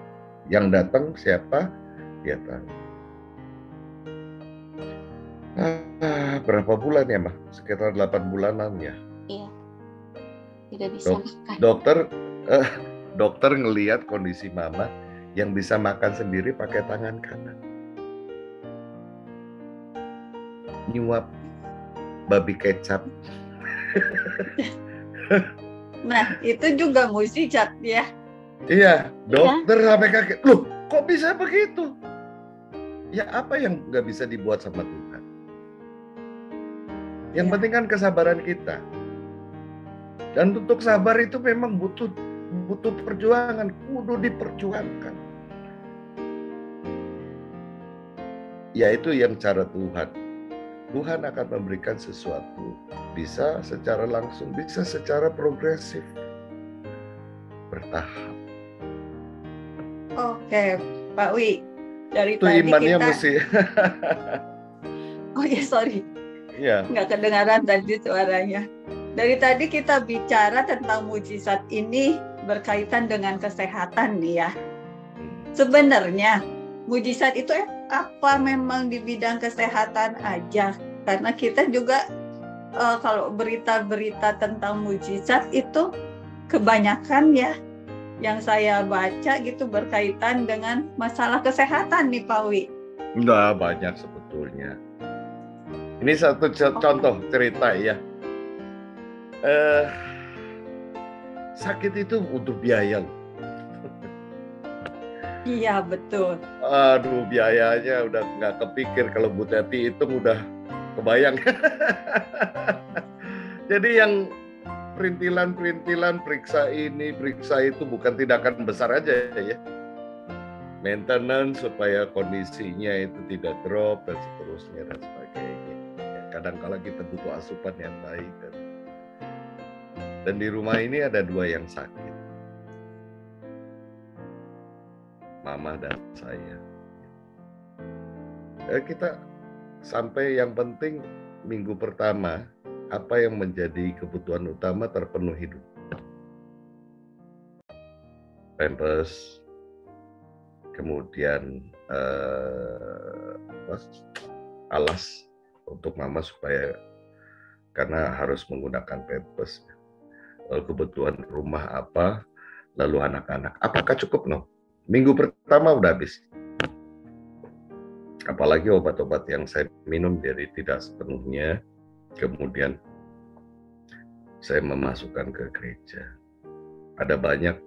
Yang datang siapa dia tahu. Berapa bulan ya mah? Sekitar 8 bulanan ya. Iya. Tidak bisa makan. Dokter ngelihat kondisi mama yang bisa makan sendiri pakai tangan kanan. Nyuap babi kecap. Nah, itu juga mukjizat ya. Iya, dokter sampai kaget. Loh, kok bisa begitu? Ya apa yang nggak bisa dibuat sama Tuhan? Yang penting kan kesabaran kita. Dan untuk sabar itu memang butuh perjuangan, kudu diperjuangkan. Yaitu yang cara Tuhan. Tuhan akan memberikan sesuatu, bisa secara langsung, bisa secara progresif, bertahap. Oke, Pak Wi, dari itu tadi imannya kita... mesti. Oh ya, sorry. Ya. Nggak kedengaran tadi suaranya. Dari tadi kita bicara tentang mukjizat ini berkaitan dengan kesehatan nih ya. Sebenarnya mukjizat itu apa memang di bidang kesehatan aja? Karena kita juga kalau berita-berita tentang mukjizat itu kebanyakan ya yang saya baca gitu berkaitan dengan masalah kesehatan nih Pak Wi. Nggak banyak sebetulnya. Ini satu contoh cerita ya. Sakit itu butuh biaya. Iya betul. Aduh, biayanya udah nggak kepikir, kalau Bu Teti hitung udah kebayang. Jadi yang perintilan periksa ini, periksa itu bukan tindakan besar aja ya. Maintenance supaya kondisinya itu tidak drop dan seterusnya dan sebagainya. Ya, kadang-kala kita butuh asupan yang baik. Dan di rumah ini ada 2 yang sakit. Mama dan saya. Kita sampai yang penting minggu pertama, apa yang menjadi kebutuhan utama terpenuhi dulu. Pampers, kemudian alas untuk mama supaya, karena harus menggunakan pampers. Lalu kebutuhan rumah apa, lalu anak-anak. Apakah cukup? No. Minggu pertama udah habis. Apalagi obat-obat yang saya minum jadi tidak sepenuhnya. Kemudian saya memasukkan ke gereja. Ada banyak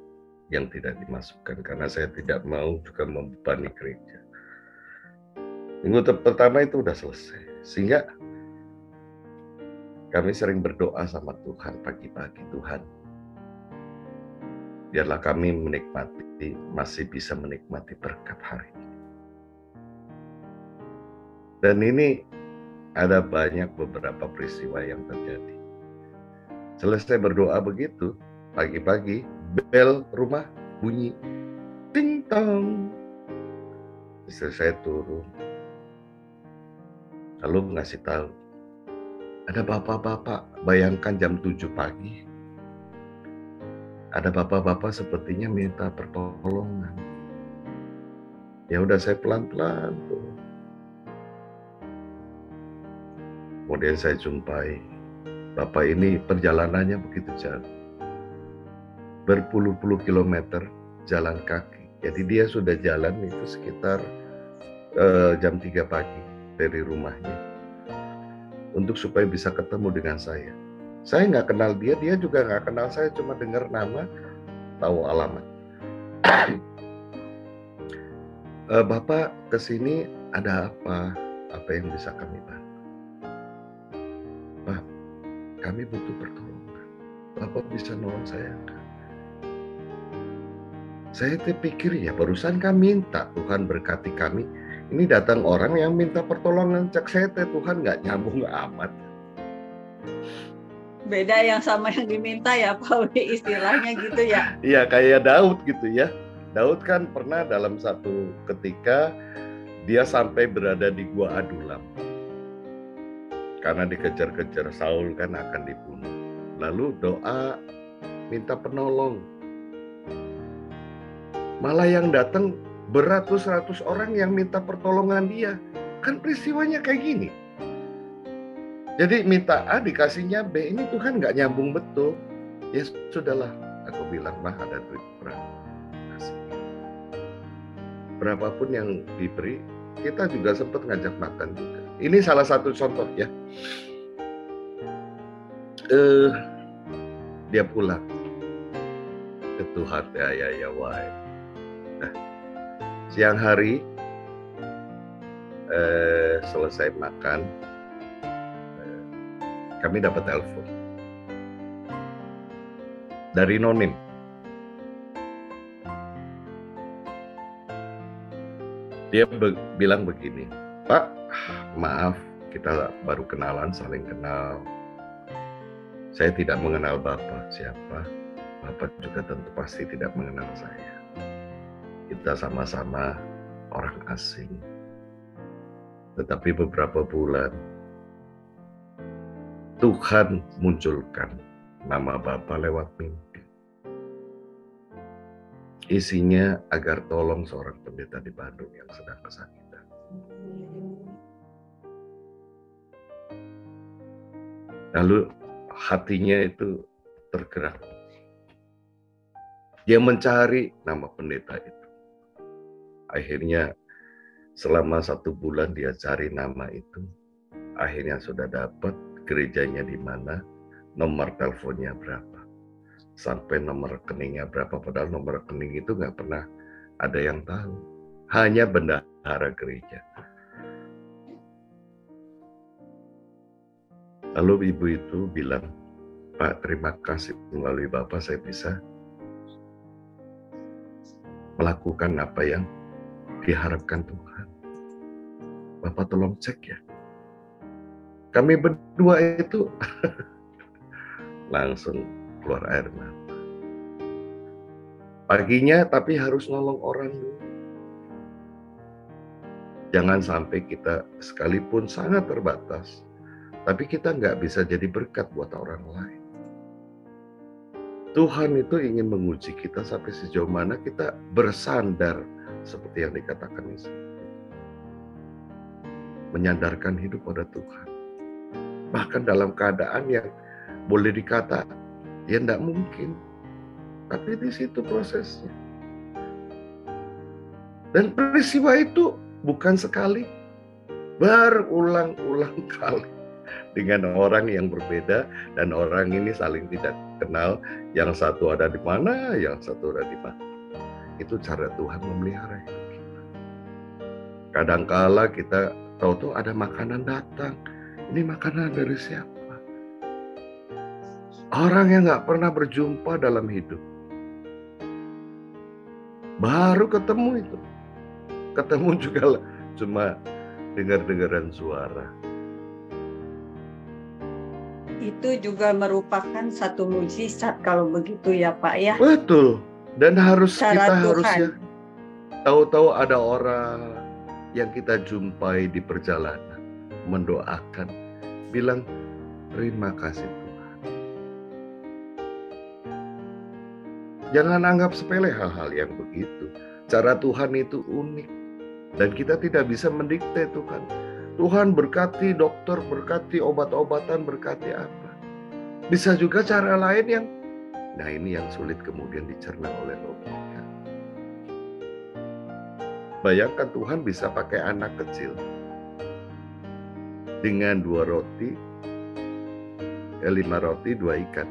yang tidak dimasukkan karena saya tidak mau juga membebani gereja. Minggu pertama itu udah selesai. Sehingga kami sering berdoa sama Tuhan pagi-pagi. Tuhan, biarlah kami masih bisa menikmati berkat hari ini. Dan ini ada banyak beberapa peristiwa yang terjadi. Selesai berdoa begitu, pagi-pagi bel rumah bunyi, ting tong. Istri saya turun, lalu ngasih tahu, ada bapak-bapak, bayangkan jam 7 pagi. Ada bapak-bapak sepertinya minta pertolongan. Ya udah, saya pelan-pelan tuh. Kemudian saya jumpai Bapak ini perjalanannya begitu jauh. Berpuluh-puluh kilometer jalan kaki. Jadi dia sudah jalan itu sekitar jam 3 pagi dari rumahnya. Untuk supaya bisa ketemu dengan saya. Saya nggak kenal dia, dia juga nggak kenal saya, cuma dengar nama, tahu alamat. Bapak kesini ada apa? Apa yang bisa kami bantu? Pak, kami butuh pertolongan. Bapak bisa nolong saya enggak? Saya terpikir ya barusan kami minta Tuhan berkati kami. Ini datang orang yang minta pertolongan, cek saya Tuhan nggak nyambung amat. Beda yang sama yang diminta ya Pak Wi, istilahnya gitu ya. Iya kayak Daud gitu ya. Daud kan pernah dalam satu ketika dia sampai berada di Gua Adulam. Karena dikejar-kejar Saul kan akan dibunuh. Lalu doa minta penolong. Malah yang datang beratus-ratus orang yang minta pertolongan dia. Kan peristiwanya kayak gini. Jadi minta A dikasihnya B, ini Tuhan nggak nyambung betul. Ya sudahlah, aku bilang mah ada duit berapa. Kasih. Berapapun yang diberi, kita juga sempat ngajak makan juga. Ini salah satu contoh ya. Dia pulang ke Tuhan ya why. Nah, siang hari selesai makan, kami dapat telepon dari Nonim. Dia bilang begini, Pak, maaf kita baru kenalan, saling kenal. Saya tidak mengenal Bapak siapa, Bapak juga tentu pasti tidak mengenal saya. Kita sama-sama orang asing. Tetapi beberapa bulan Tuhan munculkan nama Bapak lewat mimpi. Isinya agar tolong seorang pendeta di Bandung yang sedang kesakitan. Lalu hatinya itu tergerak. Dia mencari nama pendeta itu. Akhirnya selama 1 bulan dia cari nama itu. Akhirnya sudah dapat gerejanya di mana, nomor teleponnya berapa, sampai nomor rekeningnya berapa. Padahal nomor rekening itu nggak pernah ada yang tahu. Hanya bendahara gereja. Lalu ibu itu bilang, Pak, terima kasih melalui Bapak saya bisa melakukan apa yang diharapkan Tuhan. Bapak tolong cek ya. Kami berdua itu langsung keluar air mata. Paginya tapi harus nolong orang dulu. Jangan sampai kita sekalipun sangat terbatas, tapi kita nggak bisa jadi berkat buat orang lain. Tuhan itu ingin menguji kita sampai sejauh mana kita bersandar seperti yang dikatakan Yesus. Menyandarkan hidup pada Tuhan. Bahkan dalam keadaan yang boleh dikata ya enggak mungkin. Tapi di situ prosesnya. Dan peristiwa itu bukan sekali, berulang-ulang kali. Dengan orang yang berbeda dan orang ini saling tidak kenal. Yang satu ada di mana, yang satu ada di mana. Itu cara Tuhan memelihara hidup kita. Kadangkala kita tahu-tahu ada makanan datang. Ini makanan dari siapa? Orang yang nggak pernah berjumpa dalam hidup. Baru ketemu itu. Ketemu juga cuma dengar-dengaran suara. Itu juga merupakan satu mukjizat kalau begitu ya Pak ya. Betul. Dan harus Cara kita Tuhan. harusnya tahu-tahu ada orang yang kita jumpai di perjalanan mendoakan, bilang terima kasih Tuhan. Jangan anggap sepele hal-hal yang begitu. Cara Tuhan itu unik dan kita tidak bisa mendikte Tuhan. Tuhan berkati dokter, berkati obat-obatan, berkati apa. Bisa juga cara lain yang, nah ini yang sulit kemudian dicerna oleh logika. Bayangkan Tuhan bisa pakai anak kecil dengan 5 roti, 2 ikan.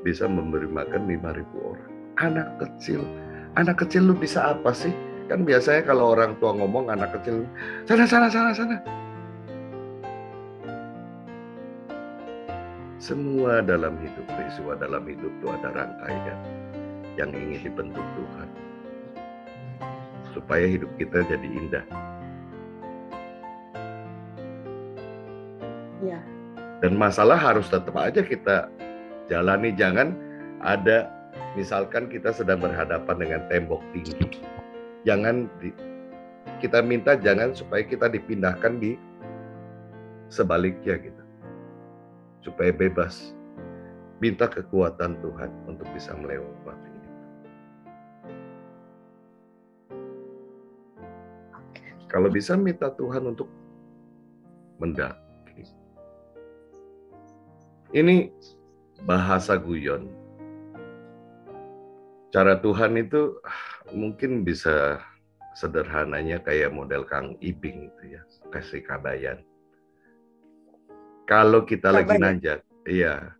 Bisa memberi makan 5.000 orang. Anak kecil lu bisa apa sih? Kan biasanya kalau orang tua ngomong anak kecil, sana. Semua dalam hidup, peristiwa dalam hidup itu ada rangkaian yang ingin dibentuk Tuhan. Supaya hidup kita jadi indah. Ya. Dan masalah harus tetap aja kita jalani. Jangan ada, misalkan kita sedang berhadapan dengan tembok tinggi. Kita minta jangan supaya kita dipindahkan di sebaliknya gitu. Supaya bebas. Minta kekuatan Tuhan untuk bisa melewati itu. Kalau bisa minta Tuhan untuk mendaki. Ini bahasa guyon. Cara Tuhan itu mungkin bisa sederhananya kayak model Kang Ibing itu ya, kasih kabayan. Kalau kita lagi nanjak,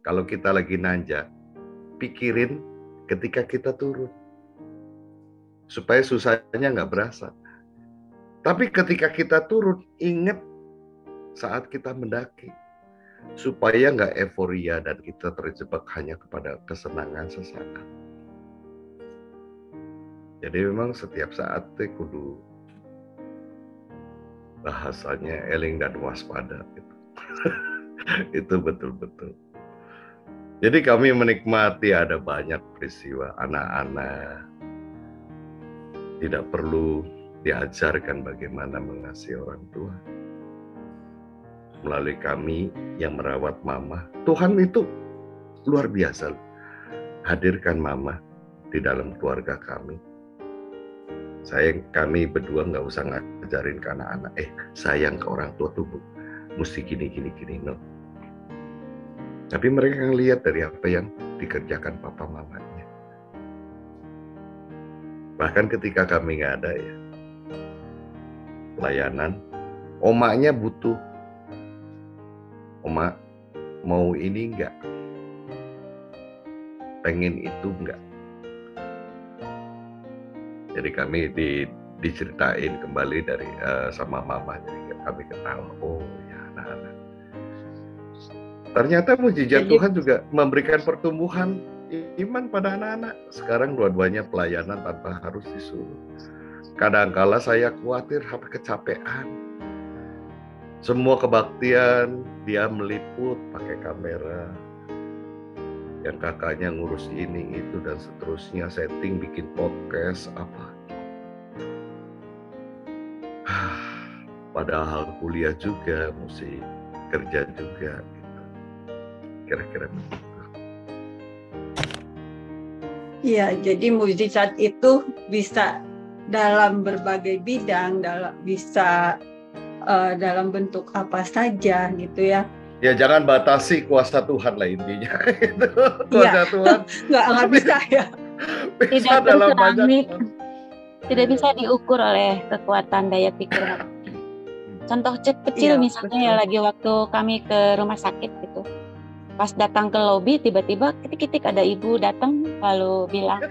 kalau kita lagi nanjak, pikirin ketika kita turun. Supaya susahnya nggak berasa. Tapi ketika kita turun, ingat saat kita mendaki. Supaya nggak euforia dan kita terjebak hanya kepada kesenangan sesaat. Jadi memang setiap saat kudu bahasanya eling dan waspada gitu. Itu betul-betul. Jadi kami menikmati ada banyak peristiwa anak-anak tidak perlu diajarkan bagaimana mengasihi orang tua. Melalui kami yang merawat mama, Tuhan itu luar biasa. Hadirkan mama di dalam keluarga kami. Kami berdua nggak usah ngajarin ke anak-anak, sayang ke orang tua tuh mesti gini, no. Tapi mereka ngelihat dari apa yang dikerjakan papa mamanya. Bahkan ketika kami nggak ada ya, pelayanan, omaknya butuh. Oma, mau ini enggak? Pengen itu enggak? Jadi kami diceritain kembali dari sama mama, jadi kami ketawa, oh ya anak-anak. Ternyata mujizat Tuhan juga memberikan pertumbuhan iman pada anak-anak. Sekarang dua-duanya pelayanan tanpa harus disuruh. Kadangkala saya khawatir sampai kecapean. Semua kebaktian dia meliput pakai kamera. Yang kakaknya ngurus ini itu dan seterusnya, setting bikin podcast apa. Padahal kuliah juga, mesti kerja juga gitu. Kira-kira begitu. Iya, jadi mujizat itu bisa dalam berbagai bidang, bisa dalam bentuk apa saja gitu ya. Ya jangan batasi kuasa Tuhan lah intinya. Itu kuasa Tuhan. Nggak bisa ya. Bisa dalam banyak. Tidak bisa diukur oleh kekuatan daya pikir. Contoh kecil misalnya betul. Ya lagi waktu kami ke rumah sakit gitu. Pas datang ke lobi tiba-tiba ketik-ketik ada ibu datang lalu bilang,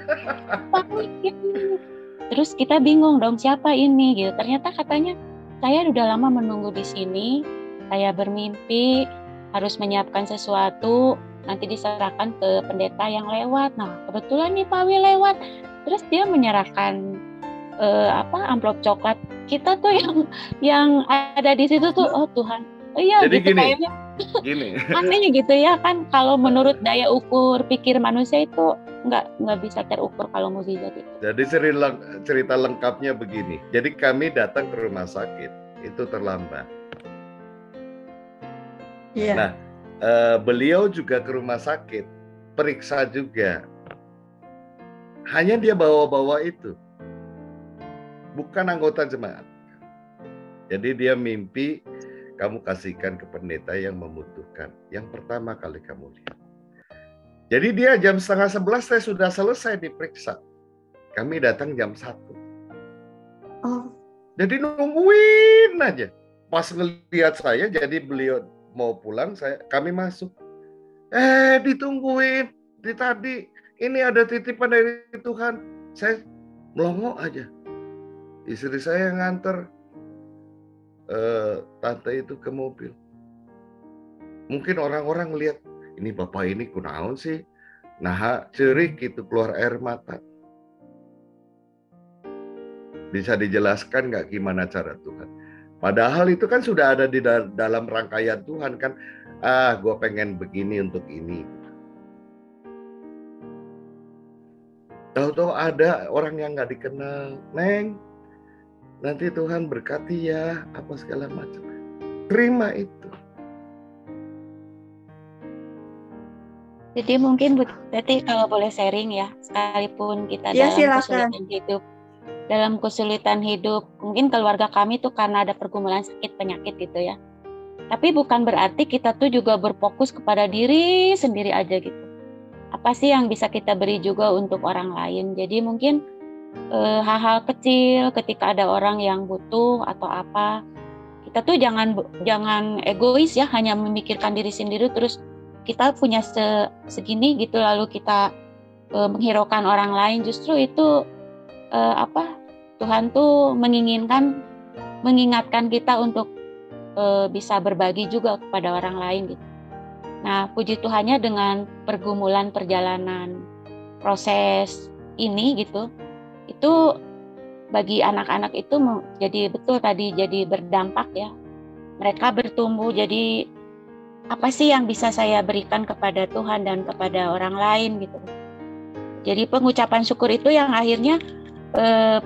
terus kita bingung dong siapa ini gitu. Ternyata katanya saya udah lama menunggu di sini. Saya bermimpi harus menyiapkan sesuatu, nanti diserahkan ke pendeta yang lewat. Nah, kebetulan nih Pak Wi lewat. Terus dia menyerahkan amplop coklat. Kita tuh yang ada di situ tuh, oh Tuhan. Oh iya, jadi gitu gini. Aneh gitu ya kan, kalau menurut daya ukur pikir manusia itu nggak bisa terukur kalau mukjizat itu. Jadi cerita lengkapnya begini. Jadi kami datang ke rumah sakit, itu terlambat. Yeah. Nah, beliau juga ke rumah sakit, periksa juga. Hanya dia bawa-bawa itu, bukan anggota jemaat. Jadi dia mimpi kamu kasihkan ke pendeta yang membutuhkan. Yang pertama kali kamu lihat. Jadi dia jam 10:30 saya sudah selesai diperiksa. Kami datang jam 1. Oh. Jadi nungguin aja. Pas ngelihat saya, jadi beliau mau pulang, kami masuk. Ditungguin. Tadi ini ada titipan dari Tuhan. Saya melongo aja. Istri saya nganter tante itu ke mobil. Mungkin orang-orang lihat, ini bapak ini kunaon sih, nah cerik gitu, keluar air mata. Bisa dijelaskan nggak gimana cara Tuhan? Padahal itu kan sudah ada di dalam rangkaian Tuhan kan. Gue pengen begini untuk ini. Tahu-tahu ada orang yang nggak dikenal, Neng. Nanti Tuhan berkati ya, apa segala macam. Terima itu. Jadi mungkin Bu Teti kalau boleh sharing ya, sekalipun kita dalam kesulitan hidup, mungkin keluarga kami tuh karena ada pergumulan sakit penyakit gitu ya. Tapi bukan berarti kita tuh juga berfokus kepada diri sendiri aja gitu. Apa sih yang bisa kita beri juga untuk orang lain? Jadi mungkin hal-hal kecil ketika ada orang yang butuh atau apa, kita tuh jangan egois ya, hanya memikirkan diri sendiri terus kita punya segini gitu lalu kita menghiraukan orang lain. Justru itu Tuhan tuh mengingatkan kita untuk bisa berbagi juga kepada orang lain gitu. Nah, puji Tuhannya dengan pergumulan perjalanan proses ini gitu, itu bagi anak-anak itu jadi berdampak ya. Mereka bertumbuh, jadi apa sih yang bisa saya berikan kepada Tuhan dan kepada orang lain gitu. Jadi pengucapan syukur itu yang akhirnya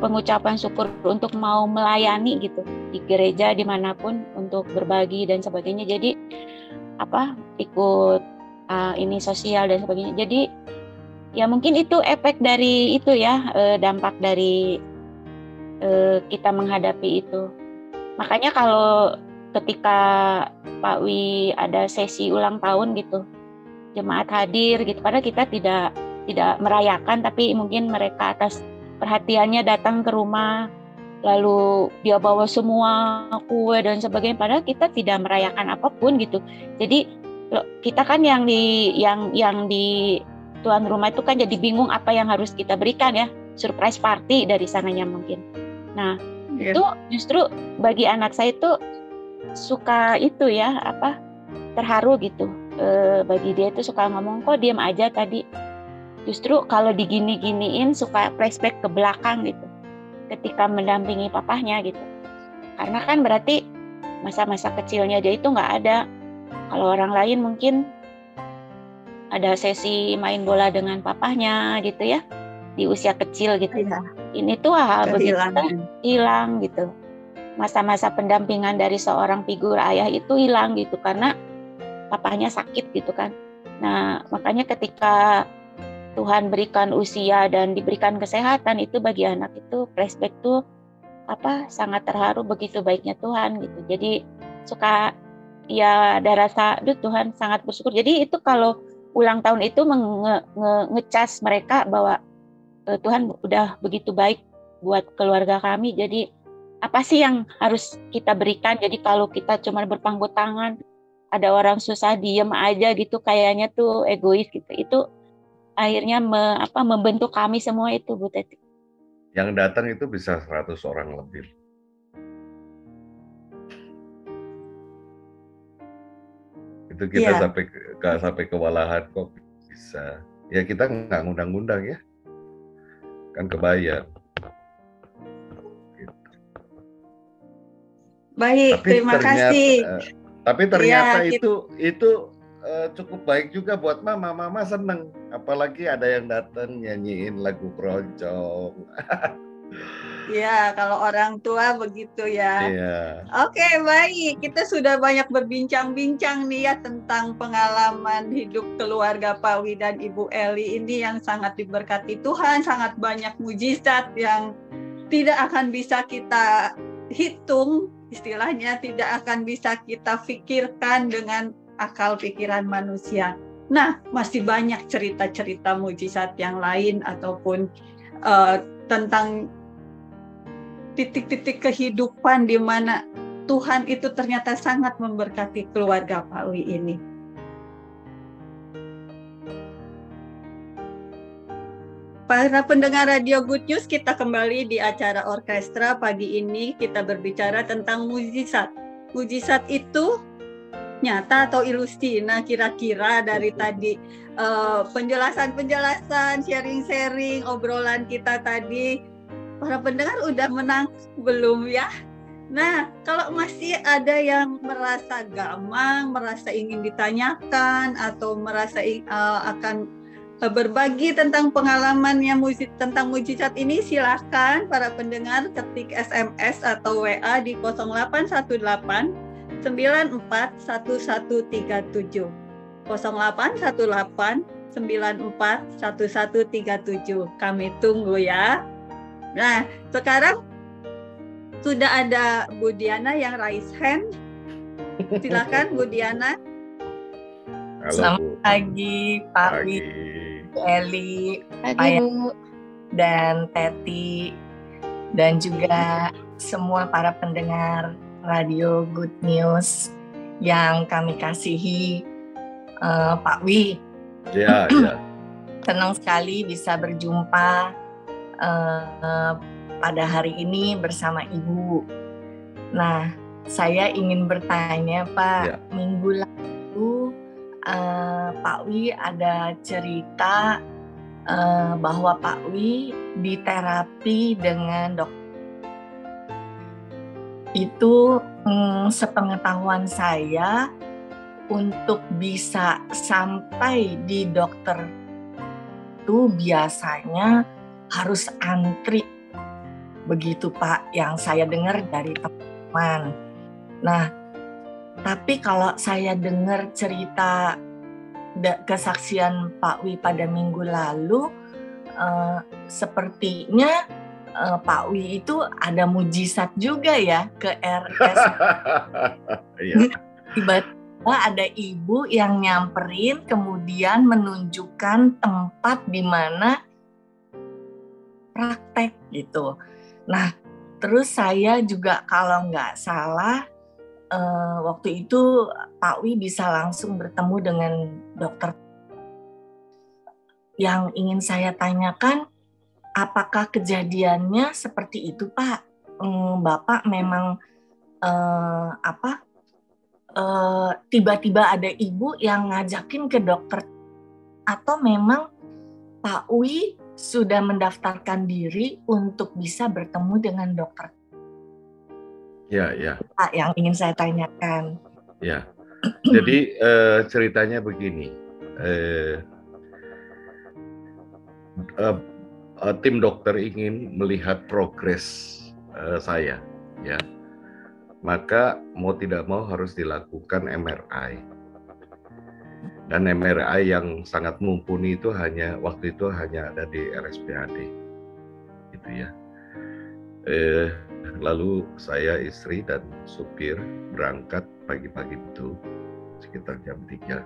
pengucapan syukur untuk mau melayani gitu di gereja dimanapun untuk berbagi dan sebagainya. Jadi ikut ini sosial dan sebagainya. Jadi ya mungkin itu efek dari itu ya, dampak dari kita menghadapi itu. Makanya kalau ketika Pak Wi ada sesi ulang tahun gitu, jemaat hadir gitu, padahal kita tidak merayakan, tapi mungkin mereka atas perhatiannya datang ke rumah, lalu dia bawa semua kue dan sebagainya, padahal kita tidak merayakan apapun gitu. Jadi kita kan yang di tuan rumah itu kan jadi bingung apa yang harus kita berikan ya, surprise party dari sananya mungkin. Nah, itu justru bagi anak saya itu suka itu ya, terharu gitu. Bagi dia itu suka ngomong, kok diam aja tadi. Justru kalau digini-giniin suka flashback ke belakang gitu, ketika mendampingi papahnya gitu. Karena kan berarti masa-masa kecilnya dia itu nggak ada. Kalau orang lain mungkin ada sesi main bola dengan papahnya gitu ya, di usia kecil gitu. Ya. Ini tuh begitu hilang gitu. Masa-masa pendampingan dari seorang figur ayah itu hilang gitu karena papahnya sakit gitu kan. Nah, makanya ketika Tuhan berikan usia dan diberikan kesehatan, itu bagi anak itu flashback tuh sangat terharu begitu baiknya Tuhan gitu. Jadi suka ya ada rasa, Tuhan sangat bersyukur. Jadi itu kalau ulang tahun itu ngecas mereka bahwa Tuhan udah begitu baik buat keluarga kami. Jadi apa sih yang harus kita berikan? Jadi kalau kita cuma berpangku tangan, ada orang susah diem aja gitu, kayaknya tuh egois gitu. Itu akhirnya membentuk kami semua itu, Bu Teti. Yang datang itu bisa 100 orang lebih. Itu kita sampai kewalahan kok bisa. Ya kita nggak ngundang-ngundang ya, kan kebayang. Gitu. Baik, terima kasih. Tapi ternyata ya, itu cukup baik juga buat mama seneng, apalagi ada yang datang nyanyiin lagu keroncong. Ya, kalau orang tua begitu ya. Iya. Oke, baik. Kita sudah banyak berbincang-bincang nih ya tentang pengalaman hidup keluarga Pak Wi dan Ibu Eli ini yang sangat diberkati Tuhan, sangat banyak mujizat yang tidak akan bisa kita hitung istilahnya tidak akan bisa kita pikirkan dengan akal pikiran manusia. Nah, masih banyak cerita-cerita mujizat yang lain ataupun tentang titik-titik kehidupan di mana Tuhan itu ternyata sangat memberkati keluarga Pak Wi ini. Para pendengar Radio Good News, kita kembali di acara orkestra. Pagi ini kita berbicara tentang mujizat. Mujizat itu nyata atau ilusi? Nah, kira-kira dari tadi penjelasan-penjelasan, sharing-sharing, obrolan kita tadi, para pendengar udah menang belum ya? Nah, kalau masih ada yang merasa gamang, merasa ingin ditanyakan, atau merasa akan berbagi tentang pengalamannya tentang mujizat ini, silakan para pendengar ketik SMS atau WA di 0818 94 1137 0818 94 1137. Kami tunggu ya. Nah, sekarang sudah ada Bu Diana yang raise hand. Silakan Bu Diana. Halo, Selamat Bu. pagi Pak Wi, Eli, Pak dan Teti, dan juga semua para pendengar Radio Good News yang kami kasihi. Pak Wi, Ya, ya. senang sekali bisa berjumpa pada hari ini bersama Ibu. Nah, saya ingin bertanya Pak, Ya. minggu lalu Pak Wi ada cerita bahwa Pak Wi diterapi dengan dokter. Itu sepengetahuan saya, untuk bisa sampai di dokter itu biasanya harus antri. Begitu Pak, yang saya dengar dari teman. Nah, tapi kalau saya dengar cerita kesaksian Pak Wi pada minggu lalu, sepertinya Pak Wi itu ada mujizat juga ya ke RS. Iya. Tiba-tiba ada ibu yang nyamperin, kemudian menunjukkan tempat di mana praktek gitu. Nah, terus saya juga kalau nggak salah, waktu itu Pak Wi bisa langsung bertemu dengan dokter. Yang ingin saya tanyakan, apakah kejadiannya seperti itu Pak? Bapak memang tiba-tiba ada ibu yang ngajakin ke dokter, atau memang Pak Wi sudah mendaftarkan diri untuk bisa bertemu dengan dokter? Ya, ya. Pak, yang ingin saya tanyakan. Ya. Jadi ceritanya begini. Tim dokter ingin melihat progres saya, ya. Maka mau tidak mau harus dilakukan MRI. Dan MRI yang sangat mumpuni itu waktu itu hanya ada di RSPAD, gitu ya. Lalu saya, istri dan supir berangkat pagi-pagi itu sekitar jam 3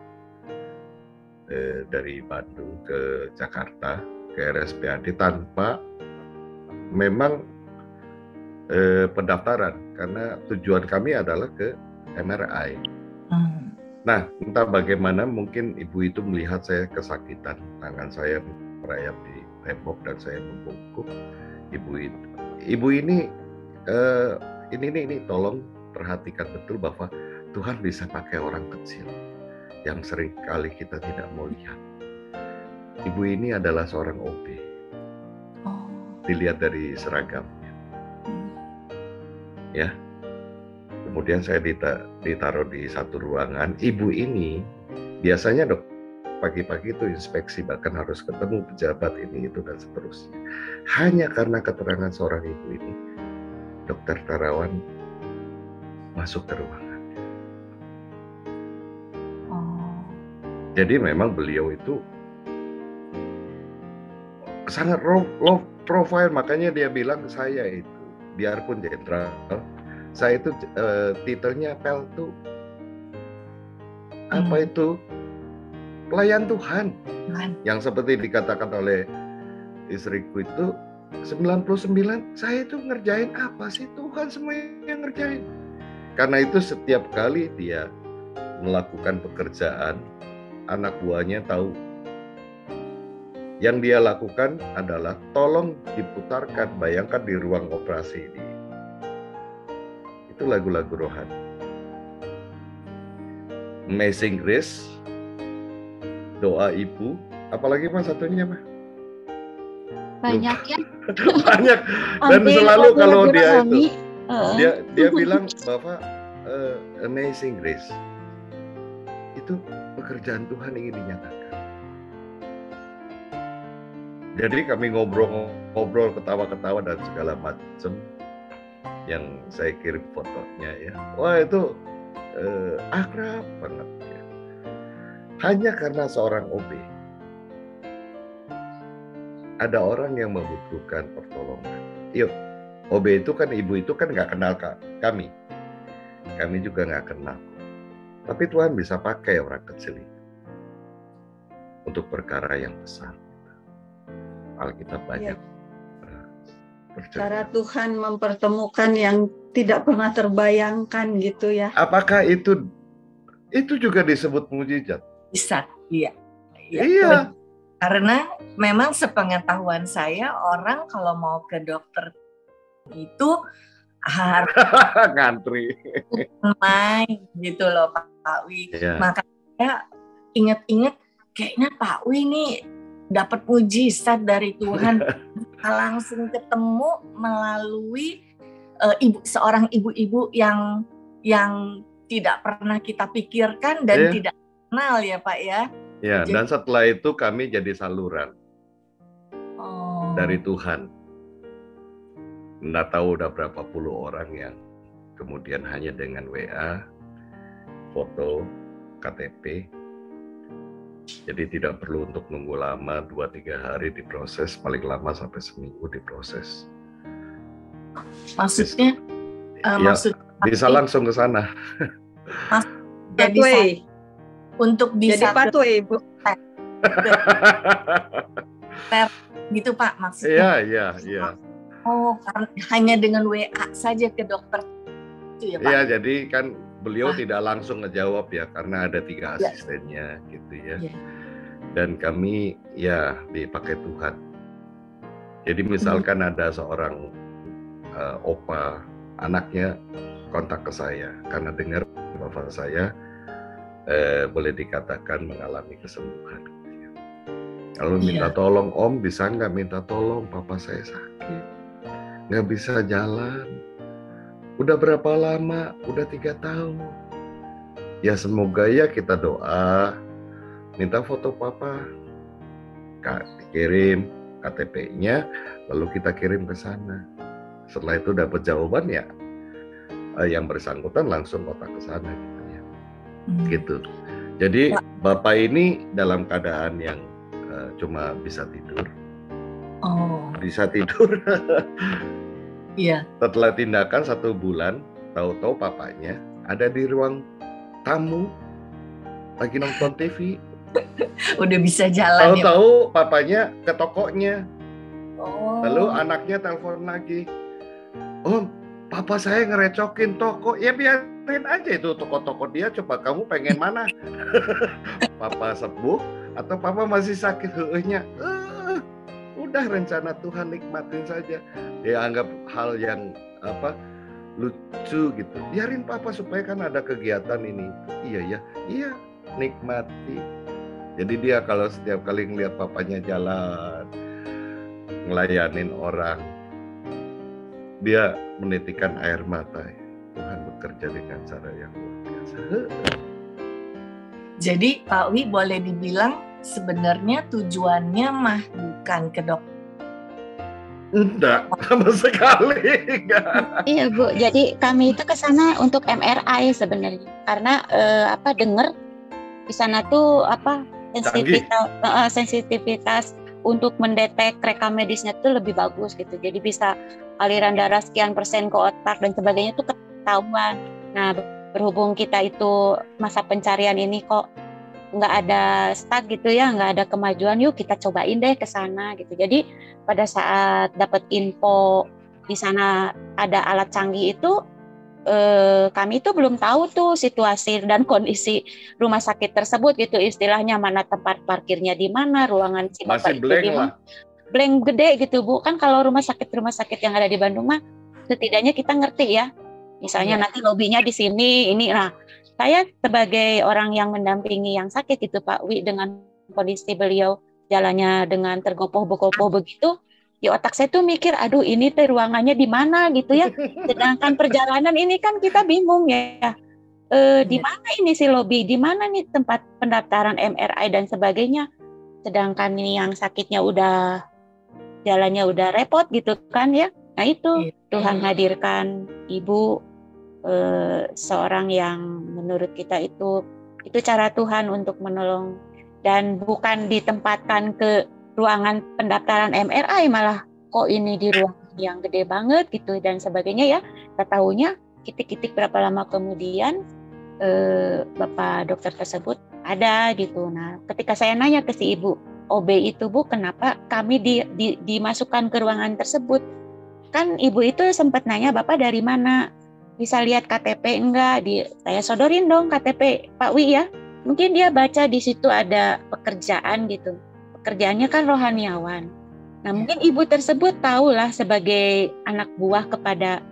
dari Bandung ke Jakarta ke RSPAD tanpa memang pendaftaran, karena tujuan kami adalah ke MRI. Nah, entah bagaimana mungkin ibu itu melihat saya kesakitan, tangan saya merayap di tembok dan saya membungkuk. Ibu ini tolong perhatikan betul bahwa Tuhan bisa pakai orang kecil yang sering kali kita tidak mau lihat. Ibu ini adalah seorang OB. Dilihat dari seragam. Ya, kemudian saya ditaruh di satu ruangan. Ibu ini biasanya pagi-pagi itu inspeksi, bahkan harus ketemu pejabat ini itu dan seterusnya. Hanya karena keterangan seorang ibu ini, Dokter Tarawan masuk ke ruangan. Jadi memang beliau itu sangat low profile, makanya dia bilang ke saya itu, biarpun jenderal, saya itu titelnya peltu. Apa itu? Pelayan Tuhan. Yang seperti dikatakan oleh istriku itu 99, saya itu ngerjain apa sih? Tuhan semua yang ngerjain. Karena itu setiap kali dia melakukan pekerjaan, anak buahnya tahu. Yang dia lakukan adalah tolong diputarkan, bayangkan di ruang operasi ini. Itu lagu-lagu rohani. Amazing Grace, doa ibu, apalagi Mas satunya Pak? Banyak ya. Banyak. Dan selalu kalau dia itu, dia bilang Bapak, Amazing Grace, itu pekerjaan Tuhan ingin dinyatakan. Jadi kami ngobrol, ketawa-ketawa dan segala macam. Yang saya kirim fotonya ya, wah itu akrab banget ya. Hanya karena seorang OB, ada orang yang membutuhkan pertolongan. Yuk, OB itu kan, ibu itu kan nggak kenal kami juga nggak kenal. Tapi Tuhan bisa pakai orang kecil itu untuk perkara yang besar. Alkitab banyak. Cara Tuhan mempertemukan yang tidak pernah terbayangkan gitu ya. Apakah itu juga disebut mujizat? Bisa, iya. Iya. Karena memang sepengetahuan saya, orang kalau mau ke dokter itu harus ngantri. main gitu loh Pak Wi. Yeah. Makanya ingat-ingat kayaknya Pak Wi nih dapat mujizat dari Tuhan. Langsung ketemu melalui seorang ibu-ibu yang tidak pernah kita pikirkan dan tidak kenal ya Pak ya. Ya, dan setelah itu kami jadi saluran dari Tuhan. Nggak tahu udah berapa puluh orang yang kemudian hanya dengan WA, foto, KTP. Jadi tidak perlu untuk nunggu lama 2-3 hari diproses, paling lama sampai seminggu diproses. Maksudnya? Bisa langsung ke sana. Pathway. Untuk bisa jadi pathway, Bu. Gitu Pak maksudnya? Iya. Oh, hanya dengan WA saja ke dokter itu ya Pak? Iya, jadi kan beliau tidak langsung ngejawab ya, karena ada 3 asistennya gitu ya. Dan kami ya dipakai Tuhan. Jadi misalkan ada seorang opa, anaknya kontak ke saya karena dengar bapak saya boleh dikatakan mengalami kesembuhan. Lalu minta tolong, Om bisa nggak minta tolong, papa saya sakit, nggak bisa jalan. Udah berapa lama? Udah 3 tahun. Ya semoga ya kita doa, minta foto papa, kirim KTP-nya, lalu kita kirim ke sana. Setelah itu dapat jawaban ya, yang bersangkutan langsung kontak ke sana gitu ya. Gitu. Jadi bapak ini dalam keadaan yang cuma bisa tidur. Bisa tidur. Iya. Setelah tindakan 1 bulan, tahu-tahu papanya ada di ruang tamu lagi nonton TV. Udah bisa jalan. Tahu-tahu papanya ke tokonya. Lalu anaknya telepon lagi. Om, papa saya ngerecokin toko. Ya biarin aja itu toko-toko dia. Coba kamu pengen mana? Papa sembuh atau papa masih sakit heueuhnya? Udah rencana Tuhan, nikmatin saja. Dia anggap hal yang lucu gitu. Biarin papa supaya kan ada kegiatan ini. Iya, nikmati. Jadi dia kalau setiap kali ngelihat papanya jalan, ngelayanin orang, dia menitikkan air mata. Tuhan bekerja dengan cara yang luar biasa. Jadi Pak Wi boleh dibilang sebenarnya tujuannya mah bukan ke dokter. Enggak, sama sekali enggak. Iya Bu, jadi kami itu ke sana untuk MRI sebenarnya. Karena dengar di sana tuh sensitivitas untuk mendetek rekam medisnya tuh lebih bagus gitu. Jadi bisa aliran darah sekian % ke otak dan sebagainya tuh ketahuan. Nah, berhubung kita itu masa pencarian ini kok nggak ada stuck gitu ya, nggak ada kemajuan, yuk kita cobain deh ke sana gitu. Jadi pada saat dapat info di sana ada alat canggih itu, kami itu belum tahu tuh situasi dan kondisi rumah sakit tersebut gitu, istilahnya mana tempat parkirnya di mana, ruangan si bapak Masih itu di mana. Blank gede gitu Bu. Kan kalau rumah sakit yang ada di Bandung mah setidaknya kita ngerti ya. Misalnya nanti lobinya di sini, ini. Nah, saya sebagai orang yang mendampingi yang sakit itu Pak Wi, dengan kondisi beliau jalannya dengan tergopoh-gopoh begitu, di otak saya tuh mikir, aduh ini teh ruangannya di mana gitu ya. Sedangkan perjalanan ini kan kita bingung ya. Di mana ini si lobi, di mana nih tempat pendaftaran MRI dan sebagainya. Sedangkan ini yang sakitnya udah jalannya udah repot gitu kan ya. Nah itu Tuhan hadirkan ibu, seorang yang menurut kita itu cara Tuhan untuk menolong, dan bukan ditempatkan ke ruangan pendaftaran MRI, malah kok ini di ruangan yang gede banget gitu dan sebagainya ya. Ketahuinya kitik-kitik berapa lama kemudian bapak dokter tersebut ada gitu. Nah ketika saya nanya ke si ibu OB itu, Bu, kenapa kami dimasukkan ke ruangan tersebut? Kan ibu itu sempat nanya, Bapak dari mana? Bisa lihat KTP enggak? Saya sodorin dong KTP Pak Wi ya. Mungkin dia baca di situ ada pekerjaan gitu. Pekerjaannya kan rohaniawan. Nah mungkin ibu tersebut tahulah sebagai anak buah kepada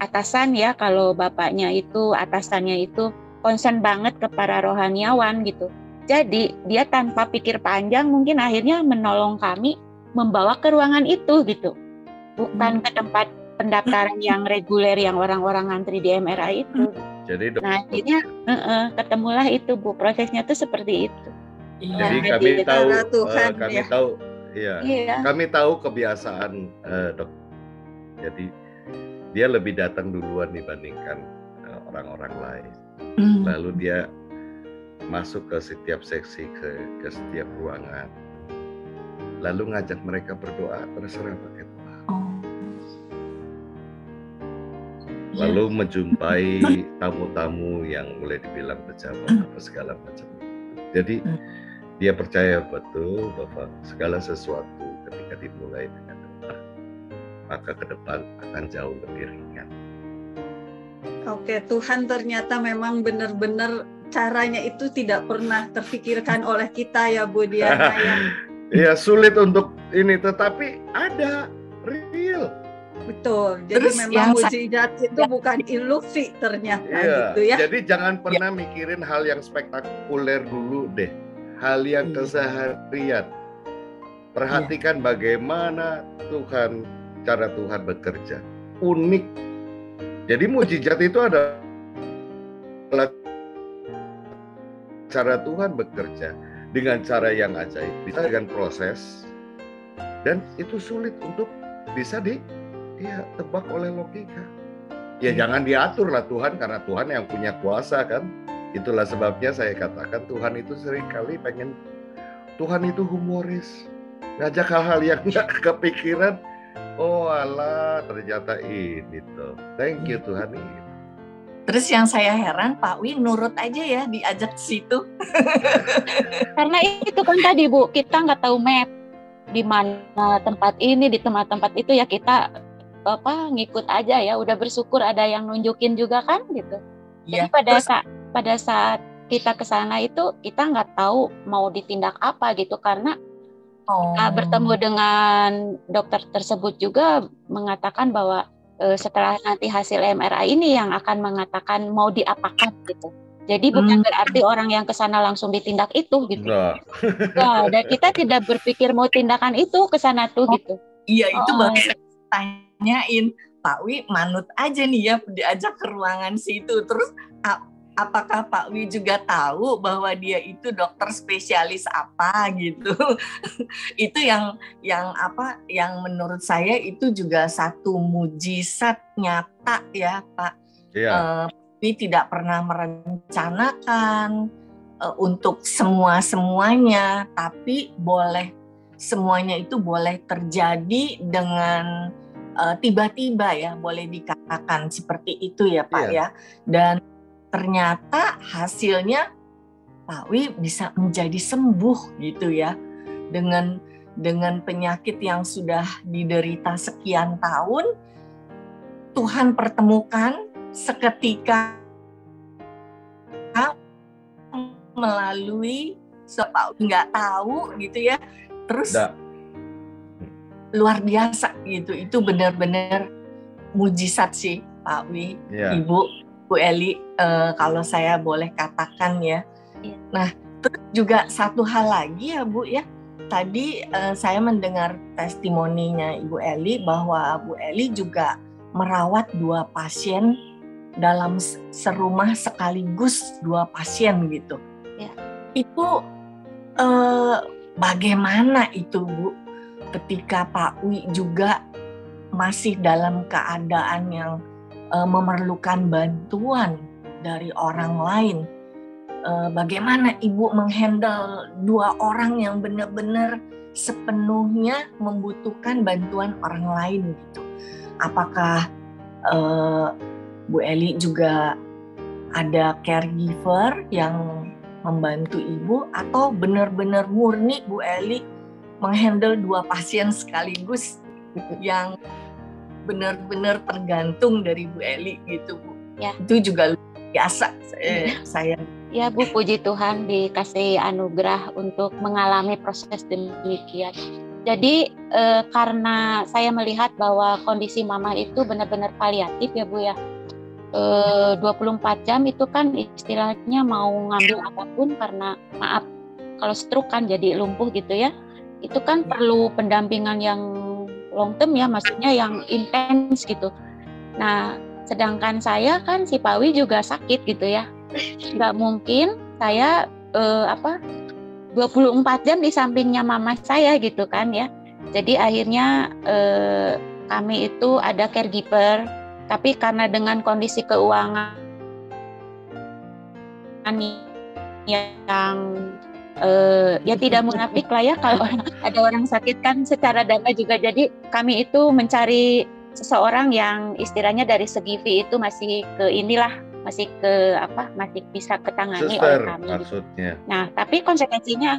atasan ya, kalau bapaknya itu, atasannya itu concern banget kepada rohaniawan gitu. Jadi dia tanpa pikir panjang mungkin akhirnya menolong kami membawa ke ruangan itu gitu. Bukan ke tempat pendaftaran yang reguler yang orang-orang ngantri di MRI itu. Jadi nah akhirnya ketemulah itu Bu, prosesnya tuh seperti itu. Jadi kami tahu kebiasaan dok. Jadi dia lebih datang duluan dibandingkan orang-orang lain. Lalu dia masuk ke setiap seksi, ke setiap ruangan, lalu ngajak mereka berdoa, terserah pakai doa. Lalu menjumpai tamu-tamu yang boleh dibilang pejabat apa segala macam itu. Jadi dia percaya betul bahwa segala sesuatu ketika dimulai dengan doa, maka ke depan akan jauh lebih ringan. Oke, Tuhan ternyata memang benar-benar caranya itu tidak pernah terpikirkan oleh kita ya Bu Diana ya. Iya, sulit untuk ini, tetapi ada real. Betul. Jadi terus memang mukjizat itu bukan ilusi ternyata gitu ya. Jadi jangan pernah mikirin hal yang spektakuler dulu deh. Hal yang keseharian. Perhatikan bagaimana cara Tuhan bekerja. Unik. Jadi mukjizat itu adalah cara Tuhan bekerja dengan cara yang ajaib, bisa dengan proses, dan itu sulit untuk bisa tebak oleh logika. Ya jangan diatur lah Tuhan, karena Tuhan yang punya kuasa kan. Itulah sebabnya saya katakan Tuhan itu seringkali Tuhan itu humoris, ngajak hal-hal yang nggak kepikiran. Oh alah, ternyata ini tuh. Thank you Tuhan ini. Terus yang saya heran, Pak Wi nurut aja ya diajak situ. Karena itu kan tadi Bu, kita nggak tahu map di mana tempat ini, di tempat-tempat itu ya kita ngikut aja ya. Udah bersyukur ada yang nunjukin juga kan gitu. Jadi pada saat kita ke sana itu kita nggak tahu mau ditindak apa gitu, karena kita bertemu dengan dokter tersebut juga mengatakan bahwa setelah nanti hasil MRI ini yang akan mengatakan mau diapakan gitu. Jadi bukan berarti orang yang ke sana langsung ditindak itu gitu. Nah, dan kita tidak berpikir mau tindakan itu ke sana tuh gitu. Iya, itu baru saya tanyain, Pak Wi manut aja nih ya diajak ke ruangan situ. Terus apakah Pak Wi juga tahu bahwa dia itu dokter spesialis apa gitu? Itu yang menurut saya itu juga satu mujizat nyata ya Pak. Pak Wi tidak pernah merencanakan untuk semuanya, tapi semuanya itu boleh terjadi dengan tiba-tiba ya, boleh dikatakan akan seperti itu ya Pak Iya. ya. Dan ternyata hasilnya Pak Wi bisa menjadi sembuh gitu ya. Dengan penyakit yang sudah diderita sekian tahun, Tuhan pertemukan seketika melalui Pak Wi nggak tahu gitu ya. Terus luar biasa gitu. Itu benar-benar mujizat sih Pak Wi, Iya. Bu Eli, kalau saya boleh katakan ya. Nah, terus juga satu hal lagi ya Bu ya. Tadi saya mendengar testimoninya Ibu Eli bahwa Bu Eli juga merawat 2 pasien dalam serumah sekaligus 2 pasien gitu. Ya. Itu bagaimana itu Bu? Ketika Pak Wi juga masih dalam keadaan yang memerlukan bantuan dari orang lain. Bagaimana Ibu menghandle 2 orang yang benar-benar sepenuhnya membutuhkan bantuan orang lain gitu. Apakah Bu Eli juga ada caregiver yang membantu Ibu atau benar-benar murni Bu Eli menghandle 2 pasien sekaligus yang benar-benar tergantung dari Bu Eli gitu Bu. Ya. Itu juga luar biasa saya. Ya Bu, puji Tuhan dikasih anugerah untuk mengalami proses demikian. Jadi karena saya melihat bahwa kondisi Mama itu benar-benar paliatif ya Bu ya. 24 jam itu kan istilahnya mau ngambil apapun karena maaf kalau stroke kan jadi lumpuh gitu ya. Itu kan perlu pendampingan yang long term ya, maksudnya yang intens gitu. Nah, sedangkan saya kan si Pak Wi juga sakit gitu ya. Nggak mungkin saya 24 jam di sampingnya mama saya gitu kan ya. Jadi akhirnya kami itu ada caregiver, tapi karena dengan kondisi keuangan yang ya tidak munafik lah ya, kalau ada orang sakit kan secara dana juga. Jadi kami itu mencari seseorang yang istilahnya dari segi fee itu masih ke inilah, masih ke masih bisa ketangani oleh kami maksudnya. Gitu. Nah, tapi konsekuensinya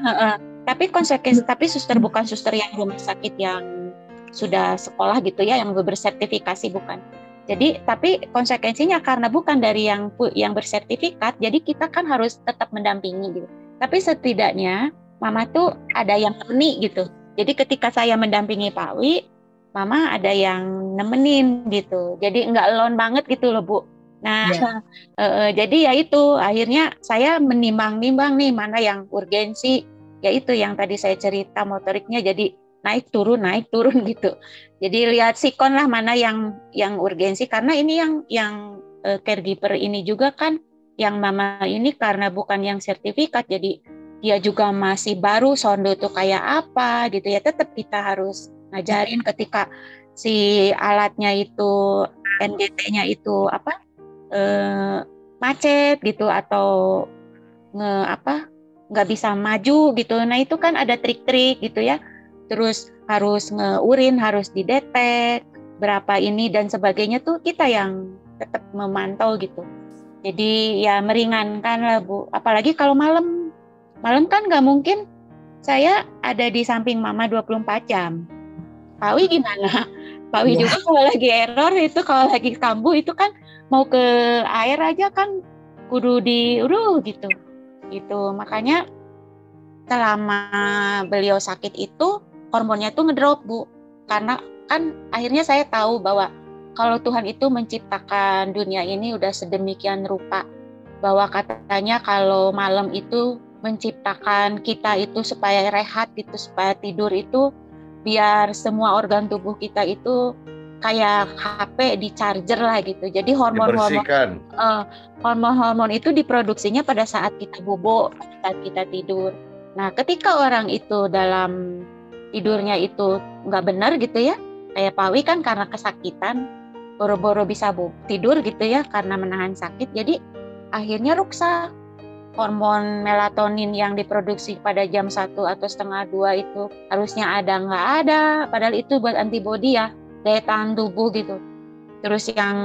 tapi suster bukan suster yang rumah sakit yang sudah sekolah gitu ya, yang bersertifikasi bukan. Jadi tapi konsekuensinya karena bukan dari yang bersertifikat, jadi kita kan harus tetap mendampingi gitu. Tapi setidaknya mama tuh ada yang nemeni gitu. Jadi ketika saya mendampingi Pak Wi, mama ada yang nemenin gitu. Jadi nggak alone banget gitu loh Bu. Nah, jadi ya itu akhirnya saya menimbang-nimbang nih mana yang urgensi, yaitu yang tadi saya cerita motoriknya jadi naik turun gitu. Jadi lihat sikon lah mana yang urgensi, karena ini yang caregiver ini juga kan yang mama ini karena bukan yang sertifikat, jadi dia juga masih baru sondo tuh kayak apa gitu ya, tetap kita harus ngajarin ketika si alatnya itu NGT-nya itu macet gitu atau nggak bisa maju gitu. Nah itu kan ada trik-trik gitu ya. Terus harus ngeurin, harus didetek berapa ini dan sebagainya tuh kita yang tetap memantau gitu. Jadi ya meringankan lah Bu. Apalagi kalau malam kan nggak mungkin saya ada di samping mama 24 jam. Pak Wi gimana? Pak Wi juga kalau lagi error itu, kalau lagi kambuh itu kan mau ke air aja kan kudu gitu. Makanya selama beliau sakit itu hormonnya tuh ngedrop Bu. Karena kan akhirnya saya tahu bahwa kalau Tuhan itu menciptakan dunia ini udah sedemikian rupa, bahwa katanya kalau malam itu menciptakan kita itu supaya rehat gitu, supaya tidur itu biar semua organ tubuh kita itu kayak HP di charger lah gitu. Jadi hormon itu diproduksinya pada saat kita bobo, pada saat kita tidur. Nah, ketika orang itu dalam tidurnya itu nggak benar gitu ya, kayak Pak Wi kan karena kesakitan, boro-boro bisa tidur gitu ya karena menahan sakit. Jadi akhirnya ruksak. Hormon melatonin yang diproduksi pada jam 1 atau setengah 2 itu harusnya ada nggak ada, padahal itu buat antibodi ya, daya tahan tubuh gitu. terus yang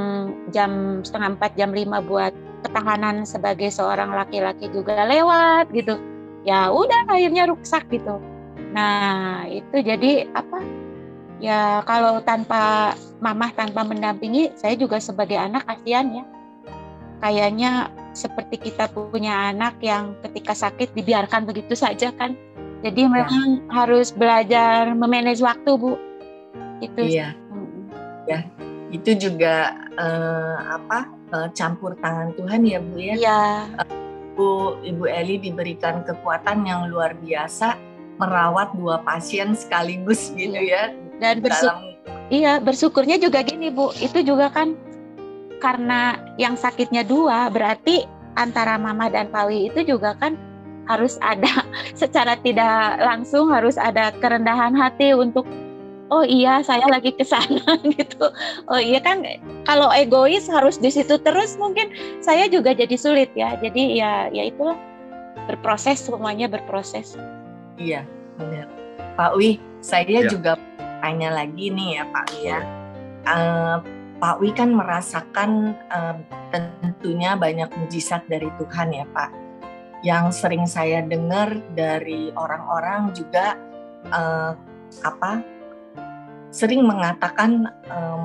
jam 3:30, jam 5 buat ketahanan sebagai seorang laki-laki juga lewat gitu. Ya udah akhirnya rusak gitu. Nah itu jadi apa? Ya kalau tanpa mamah, tanpa mendampingi, saya juga sebagai anak kasihan ya. Kayaknya seperti kita punya anak yang ketika sakit dibiarkan begitu saja kan. Jadi memang harus belajar memanage waktu, Bu. Itu. Iya. Ya, itu juga campur tangan Tuhan ya, Bu ya. Iya. Ibu Eli diberikan kekuatan yang luar biasa merawat 2 pasien sekaligus gitu ya. Dan bersyukurnya juga gini, Bu. Itu juga kan karena yang sakitnya 2, berarti antara Mama dan Pawi itu juga kan harus ada secara tidak langsung harus ada kerendahan hati untuk oh iya saya lagi ke sana gitu. Oh iya kan kalau egois harus di situ terus mungkin saya juga jadi sulit ya. Jadi ya itulah berproses, semuanya berproses. Iya, benar. Pak Wi, saya juga tanya lagi nih ya Pak Wi ya. Pak Wi kan merasakan tentunya banyak mujizat dari Tuhan ya Pak. Yang sering saya dengar dari orang-orang juga sering mengatakan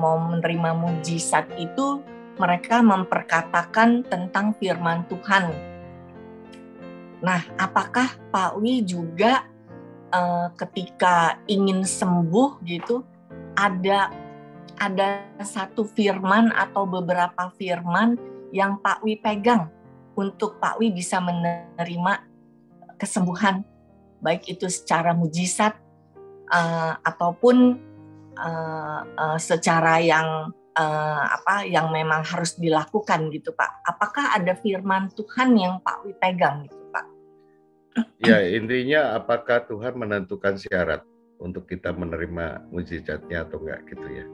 mau menerima mujizat itu mereka memperkatakan tentang firman Tuhan. Nah, apakah Pak Wi juga ketika ingin sembuh gitu ada satu firman atau beberapa firman yang Pak Wi pegang untuk Pak Wi bisa menerima kesembuhan, baik itu secara mujizat ataupun secara yang memang harus dilakukan gitu Pak. Apakah ada firman Tuhan yang Pak Wi pegang gitu Pak? Ya, intinya apakah Tuhan menentukan syarat untuk kita menerima mujizatnya atau enggak gitu ya.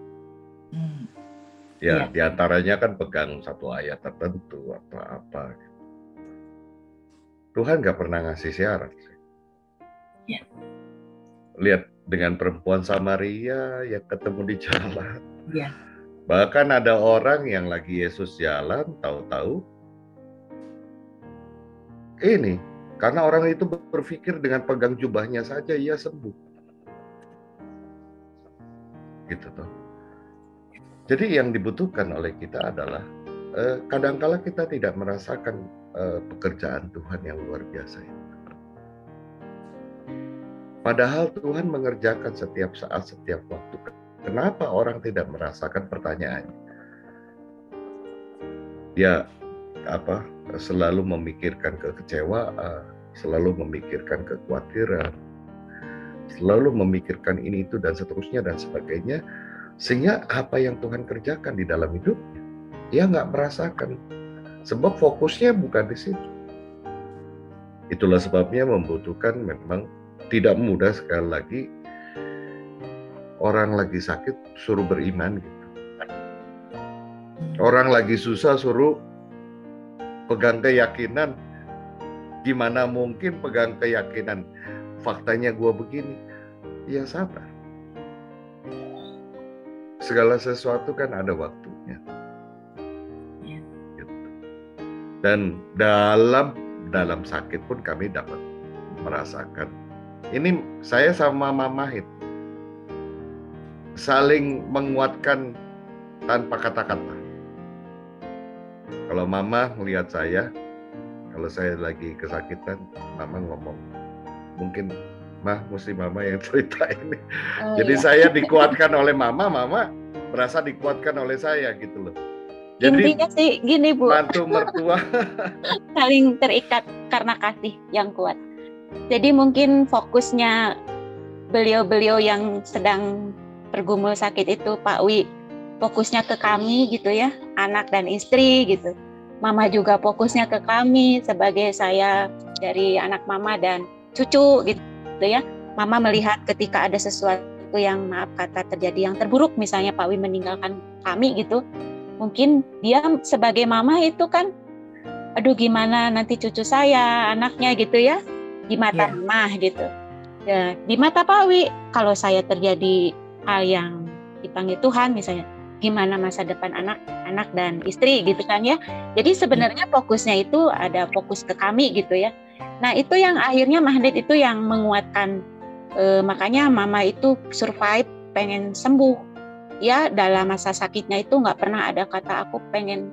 Ya, diantaranya kan pegang satu ayat tertentu apa-apa. Tuhan nggak pernah ngasih syarat. Ya. Lihat dengan perempuan Samaria yang ketemu di jalan. Ya. Bahkan ada orang yang lagi Yesus jalan, tahu-tahu ini karena orang itu berpikir dengan pegang jubahnya saja ia sembuh. Gitu toh. Jadi yang dibutuhkan oleh kita adalah kadangkala kita tidak merasakan pekerjaan Tuhan yang luar biasa itu. Padahal Tuhan mengerjakan setiap saat, setiap waktu. Kenapa orang tidak merasakan pertanyaannya? Dia selalu memikirkan kekecewaan, selalu memikirkan kekhawatiran, selalu memikirkan ini itu dan seterusnya dan sebagainya. Sehingga apa yang Tuhan kerjakan di dalam hidupnya, dia nggak merasakan. Sebab fokusnya bukan di situ. Itulah sebabnya membutuhkan memang tidak mudah sekali lagi orang lagi sakit suruh beriman gitu. Orang lagi susah suruh pegang keyakinan. Gimana mungkin pegang keyakinan? Faktanya gua begini. Ya sabar. Segala sesuatu kan ada waktunya. Gitu. Dan dalam sakit pun kami dapat merasakan. Ini saya sama Mama Mahit saling menguatkan tanpa kata-kata. Kalau Mama melihat saya, kalau saya lagi kesakitan, Mama ngomong, mungkin mesti Mama yang cerita ini. Jadi saya dikuatkan oleh Mama merasa dikuatkan oleh saya gitu loh. Jadi intinya sih gini Bu, mantu mertua saling terikat karena kasih yang kuat. Jadi mungkin fokusnya beliau-beliau yang sedang bergumul sakit itu Pak Wi fokusnya ke kami gitu ya, anak dan istri gitu. Mama juga fokusnya ke kami sebagai saya dari anak Mama dan cucu gitu ya. Mama melihat ketika ada sesuatu yang maaf kata terjadi yang terburuk, misalnya Pak Wi meninggalkan kami gitu, mungkin dia sebagai mama itu kan aduh gimana nanti cucu saya, anaknya gitu ya, di mata mama gitu ya. Di mata Pak Wi kalau saya terjadi hal yang dipanggil Tuhan misalnya, gimana masa depan anak dan istri gitu kan ya. Jadi sebenarnya fokusnya itu ada fokus ke kami gitu ya. Nah itu yang akhirnya magnet itu yang menguatkan, makanya mama itu survive, pengen sembuh ya. Dalam masa sakitnya itu nggak pernah ada kata aku pengen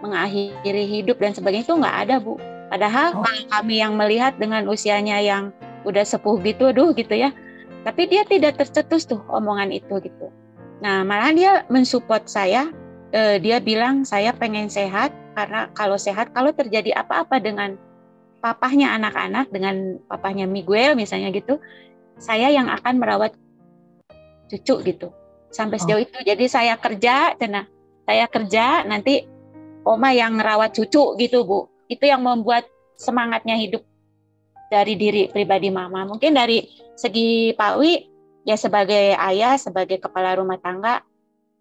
mengakhiri hidup dan sebagainya, itu nggak ada Bu. Padahal kalau kami yang melihat dengan usianya yang udah sepuh gitu, aduh gitu ya, tapi dia tidak tercetus tuh omongan itu gitu. Nah malahan dia mensupport saya, dia bilang saya pengen sehat, karena kalau sehat, kalau terjadi apa-apa dengan papahnya anak-anak, dengan papahnya Miguel misalnya gitu, saya yang akan merawat cucu gitu. Sampai sejauh itu. Jadi saya kerja, nanti Oma yang ngerawat cucu gitu Bu. Itu yang membuat semangatnya hidup dari diri pribadi Mama. Mungkin dari segi Pak Wi, ya sebagai ayah, sebagai kepala rumah tangga,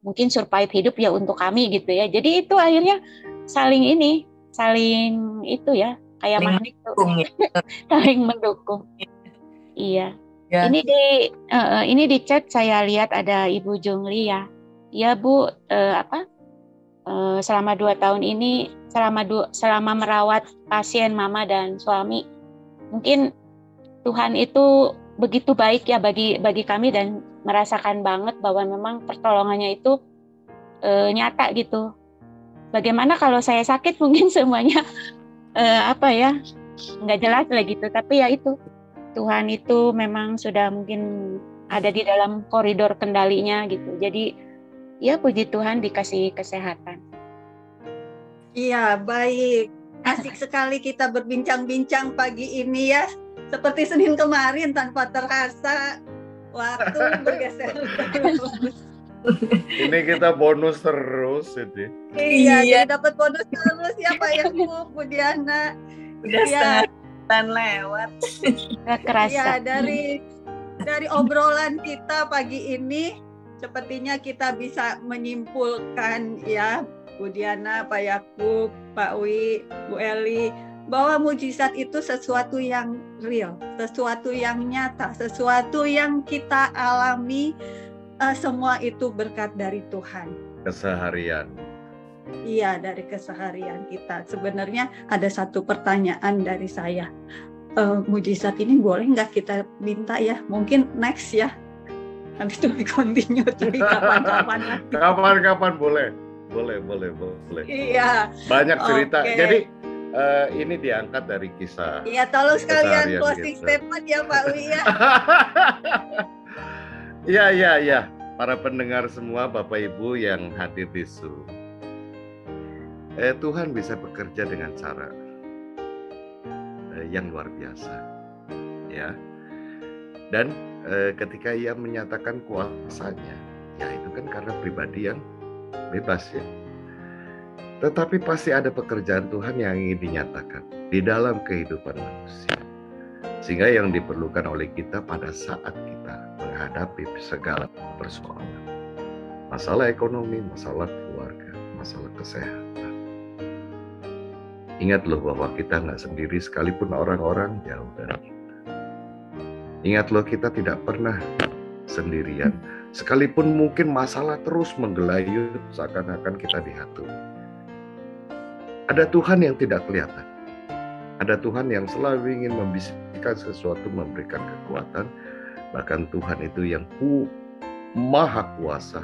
mungkin survive hidup ya untuk kami gitu ya. Jadi itu akhirnya saling itu ya, kayak magnet itu. Saling mendukung. Iya. Ya. Ini di chat saya lihat ada Ibu Jungli ya. Ya Bu, selama 2 tahun ini, selama merawat pasien Mama dan suami, mungkin Tuhan itu begitu baik ya bagi kami, dan merasakan banget bahwa memang pertolongannya itu nyata gitu. Bagaimana kalau saya sakit mungkin semuanya nggak jelas lah gitu. Tapi ya itu, Tuhan itu memang sudah mungkin ada di dalam koridor kendalinya gitu. Jadi ya puji Tuhan dikasih kesehatan. Iya, baik. Asik sekali kita berbincang-bincang pagi ini ya. Seperti Senin kemarin, tanpa terasa waktu bergeser terus. Ini kita bonus terus ini. Iya. Dapat bonus terus ya Pak Yakub, Bu Diana. Udah setengah lewat. Gak kerasa. Ya, dari obrolan kita pagi ini, sepertinya kita bisa menyimpulkan ya, Bu Diana, Pak Yakub, Pak Wi, Bu Eli, bahwa mujizat itu sesuatu yang real, sesuatu yang nyata, sesuatu yang kita alami, semua itu berkat dari Tuhan. Keseharian. Iya, dari keseharian kita. Sebenarnya ada satu pertanyaan dari saya. Mujizat ini boleh nggak kita minta ya? Mungkin next ya. Nanti itu di-continue kapan-kapan. Kapan-kapan boleh. Iya. Banyak cerita. Okay. Jadi ini diangkat dari kisah. Iya, tolong sekalian closing statement ya Pak Wi ya. Iya. Para pendengar semua, Bapak Ibu yang hadir di Zoom. Tuhan bisa bekerja dengan cara yang luar biasa. Ya. Dan ketika Ia menyatakan kuasanya, ya itu kan karena pribadi yang bebas ya. Tetapi pasti ada pekerjaan Tuhan yang ingin dinyatakan di dalam kehidupan manusia. Sehingga yang diperlukan oleh kita pada saat kita menghadapi segala persoalan. Masalah ekonomi, masalah keluarga, masalah kesehatan. Ingat loh bahwa kita nggak sendiri, sekalipun orang-orang jauh dari kita. Ingat loh, kita tidak pernah sendirian. Sekalipun mungkin masalah terus menggelayut seakan-akan kita dihantui. Ada Tuhan yang tidak kelihatan. Ada Tuhan yang selalu ingin membisikkan sesuatu, memberikan kekuatan. Bahkan Tuhan itu yang maha kuasa,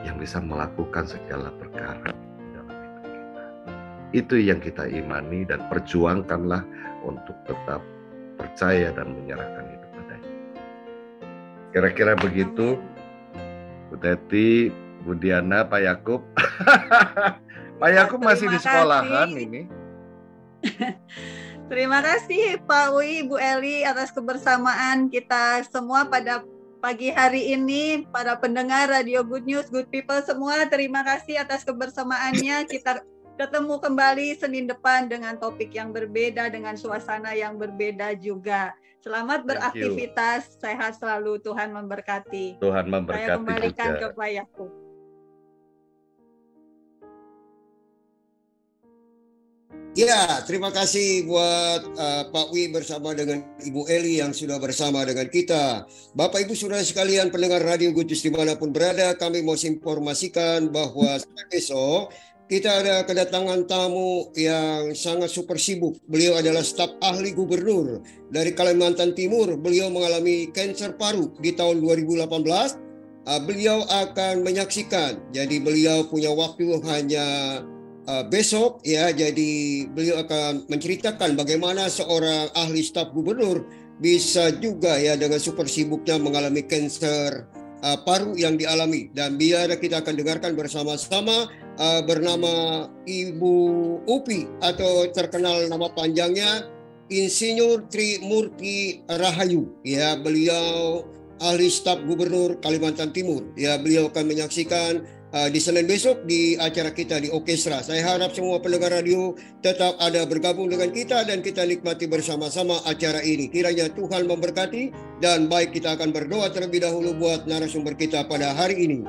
yang bisa melakukan segala perkara dalam hidup kita. Itu yang kita imani, dan perjuangkanlah untuk tetap percaya dan menyerahkan hidup padanya. Kira-kira begitu, Bu Teti, Bu Diana, Pak Yakub. Pak Yakub masih di sekolahan ini. Terima kasih Pak Wi, Bu Eli atas kebersamaan kita semua pada pagi hari ini. Para pendengar Radio Good News, Good People semua, terima kasih atas kebersamaannya. Kita ketemu kembali Senin depan dengan topik yang berbeda, dengan suasana yang berbeda juga. Selamat beraktivitas, sehat selalu, Tuhan memberkati. Tuhan memberkati. Saya kembalikan juga ke Pak Yakub. Ya, terima kasih buat Pak Wi bersama dengan Ibu Eli yang sudah bersama dengan kita. Bapak Ibu Saudara sekalian pendengar Radio Good News dimanapun berada, kami mau informasikan bahwa besok kita ada kedatangan tamu yang sangat super sibuk. Beliau adalah staf ahli gubernur dari Kalimantan Timur. Beliau mengalami kanker paru di tahun 2018. Beliau akan menyaksikan, jadi beliau punya waktu hanya besok ya, jadi beliau akan menceritakan bagaimana seorang ahli staf gubernur bisa juga ya dengan super sibuknya mengalami kanker paru yang dialami. Dan biar kita akan dengarkan bersama-sama bernama Ibu Upi atau terkenal nama panjangnya Insinyur Trimurti Rahayu ya, beliau ahli staf gubernur Kalimantan Timur ya. Beliau akan menyaksikan di Senin besok di acara kita di Orkestra. Saya harap semua pendengar radio tetap ada bergabung dengan kita dan kita nikmati bersama-sama acara ini. Kiranya Tuhan memberkati, dan baik kita akan berdoa terlebih dahulu buat narasumber kita pada hari ini.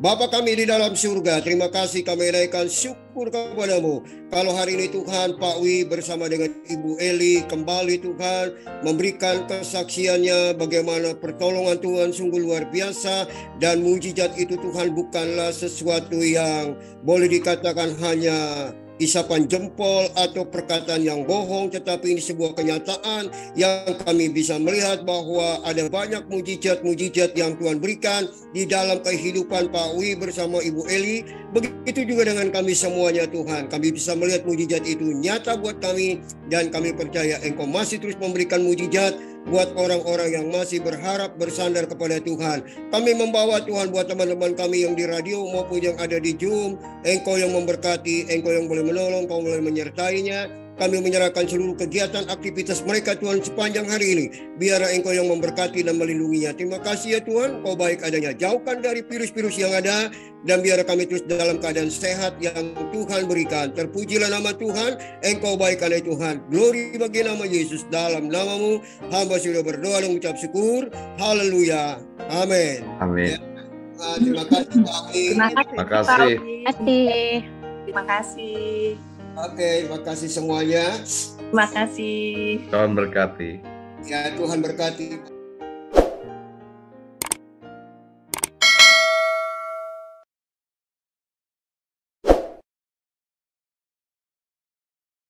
Bapa kami di dalam surga, terima kasih kami naikkan syukur kepadamu. Kalau hari ini Tuhan, Pak Wi bersama dengan Ibu Eli kembali Tuhan memberikan kesaksiannya bagaimana pertolongan Tuhan sungguh luar biasa, dan mujizat itu Tuhan bukanlah sesuatu yang boleh dikatakan hanya isapan jempol atau perkataan yang bohong, tetapi ini sebuah kenyataan yang kami bisa melihat bahwa ada banyak mujizat-mujizat yang Tuhan berikan di dalam kehidupan Pak Wi bersama Ibu Eli. Begitu juga dengan kami semuanya Tuhan. Kami bisa melihat mujizat itu nyata buat kami, dan kami percaya Engkau masih terus memberikan mujizat buat orang-orang yang masih berharap bersandar kepada Tuhan. Kami membawa Tuhan buat teman-teman kami yang di radio maupun yang ada di Zoom. Engkau yang memberkati, Engkau yang boleh menolong, Engkau boleh menyertainya. Kami menyerahkan seluruh kegiatan aktivitas mereka Tuhan sepanjang hari ini. Biar Engkau yang memberkati dan melindunginya. Terima kasih ya Tuhan, Kau baik adanya. Jauhkan dari virus-virus yang ada, dan biar kami terus dalam keadaan sehat yang Tuhan berikan. Terpujilah nama Tuhan, Engkau baik adanya Tuhan. Glory bagi nama Yesus. Dalam namamu hamba sudah berdoa dan mengucap syukur. Haleluya. Amin. Amin. Terima kasih Pak Wi. Terima kasih. Terima kasih. Oke, terima kasih semuanya. Terima kasih. Tuhan berkati. Ya, Tuhan berkati.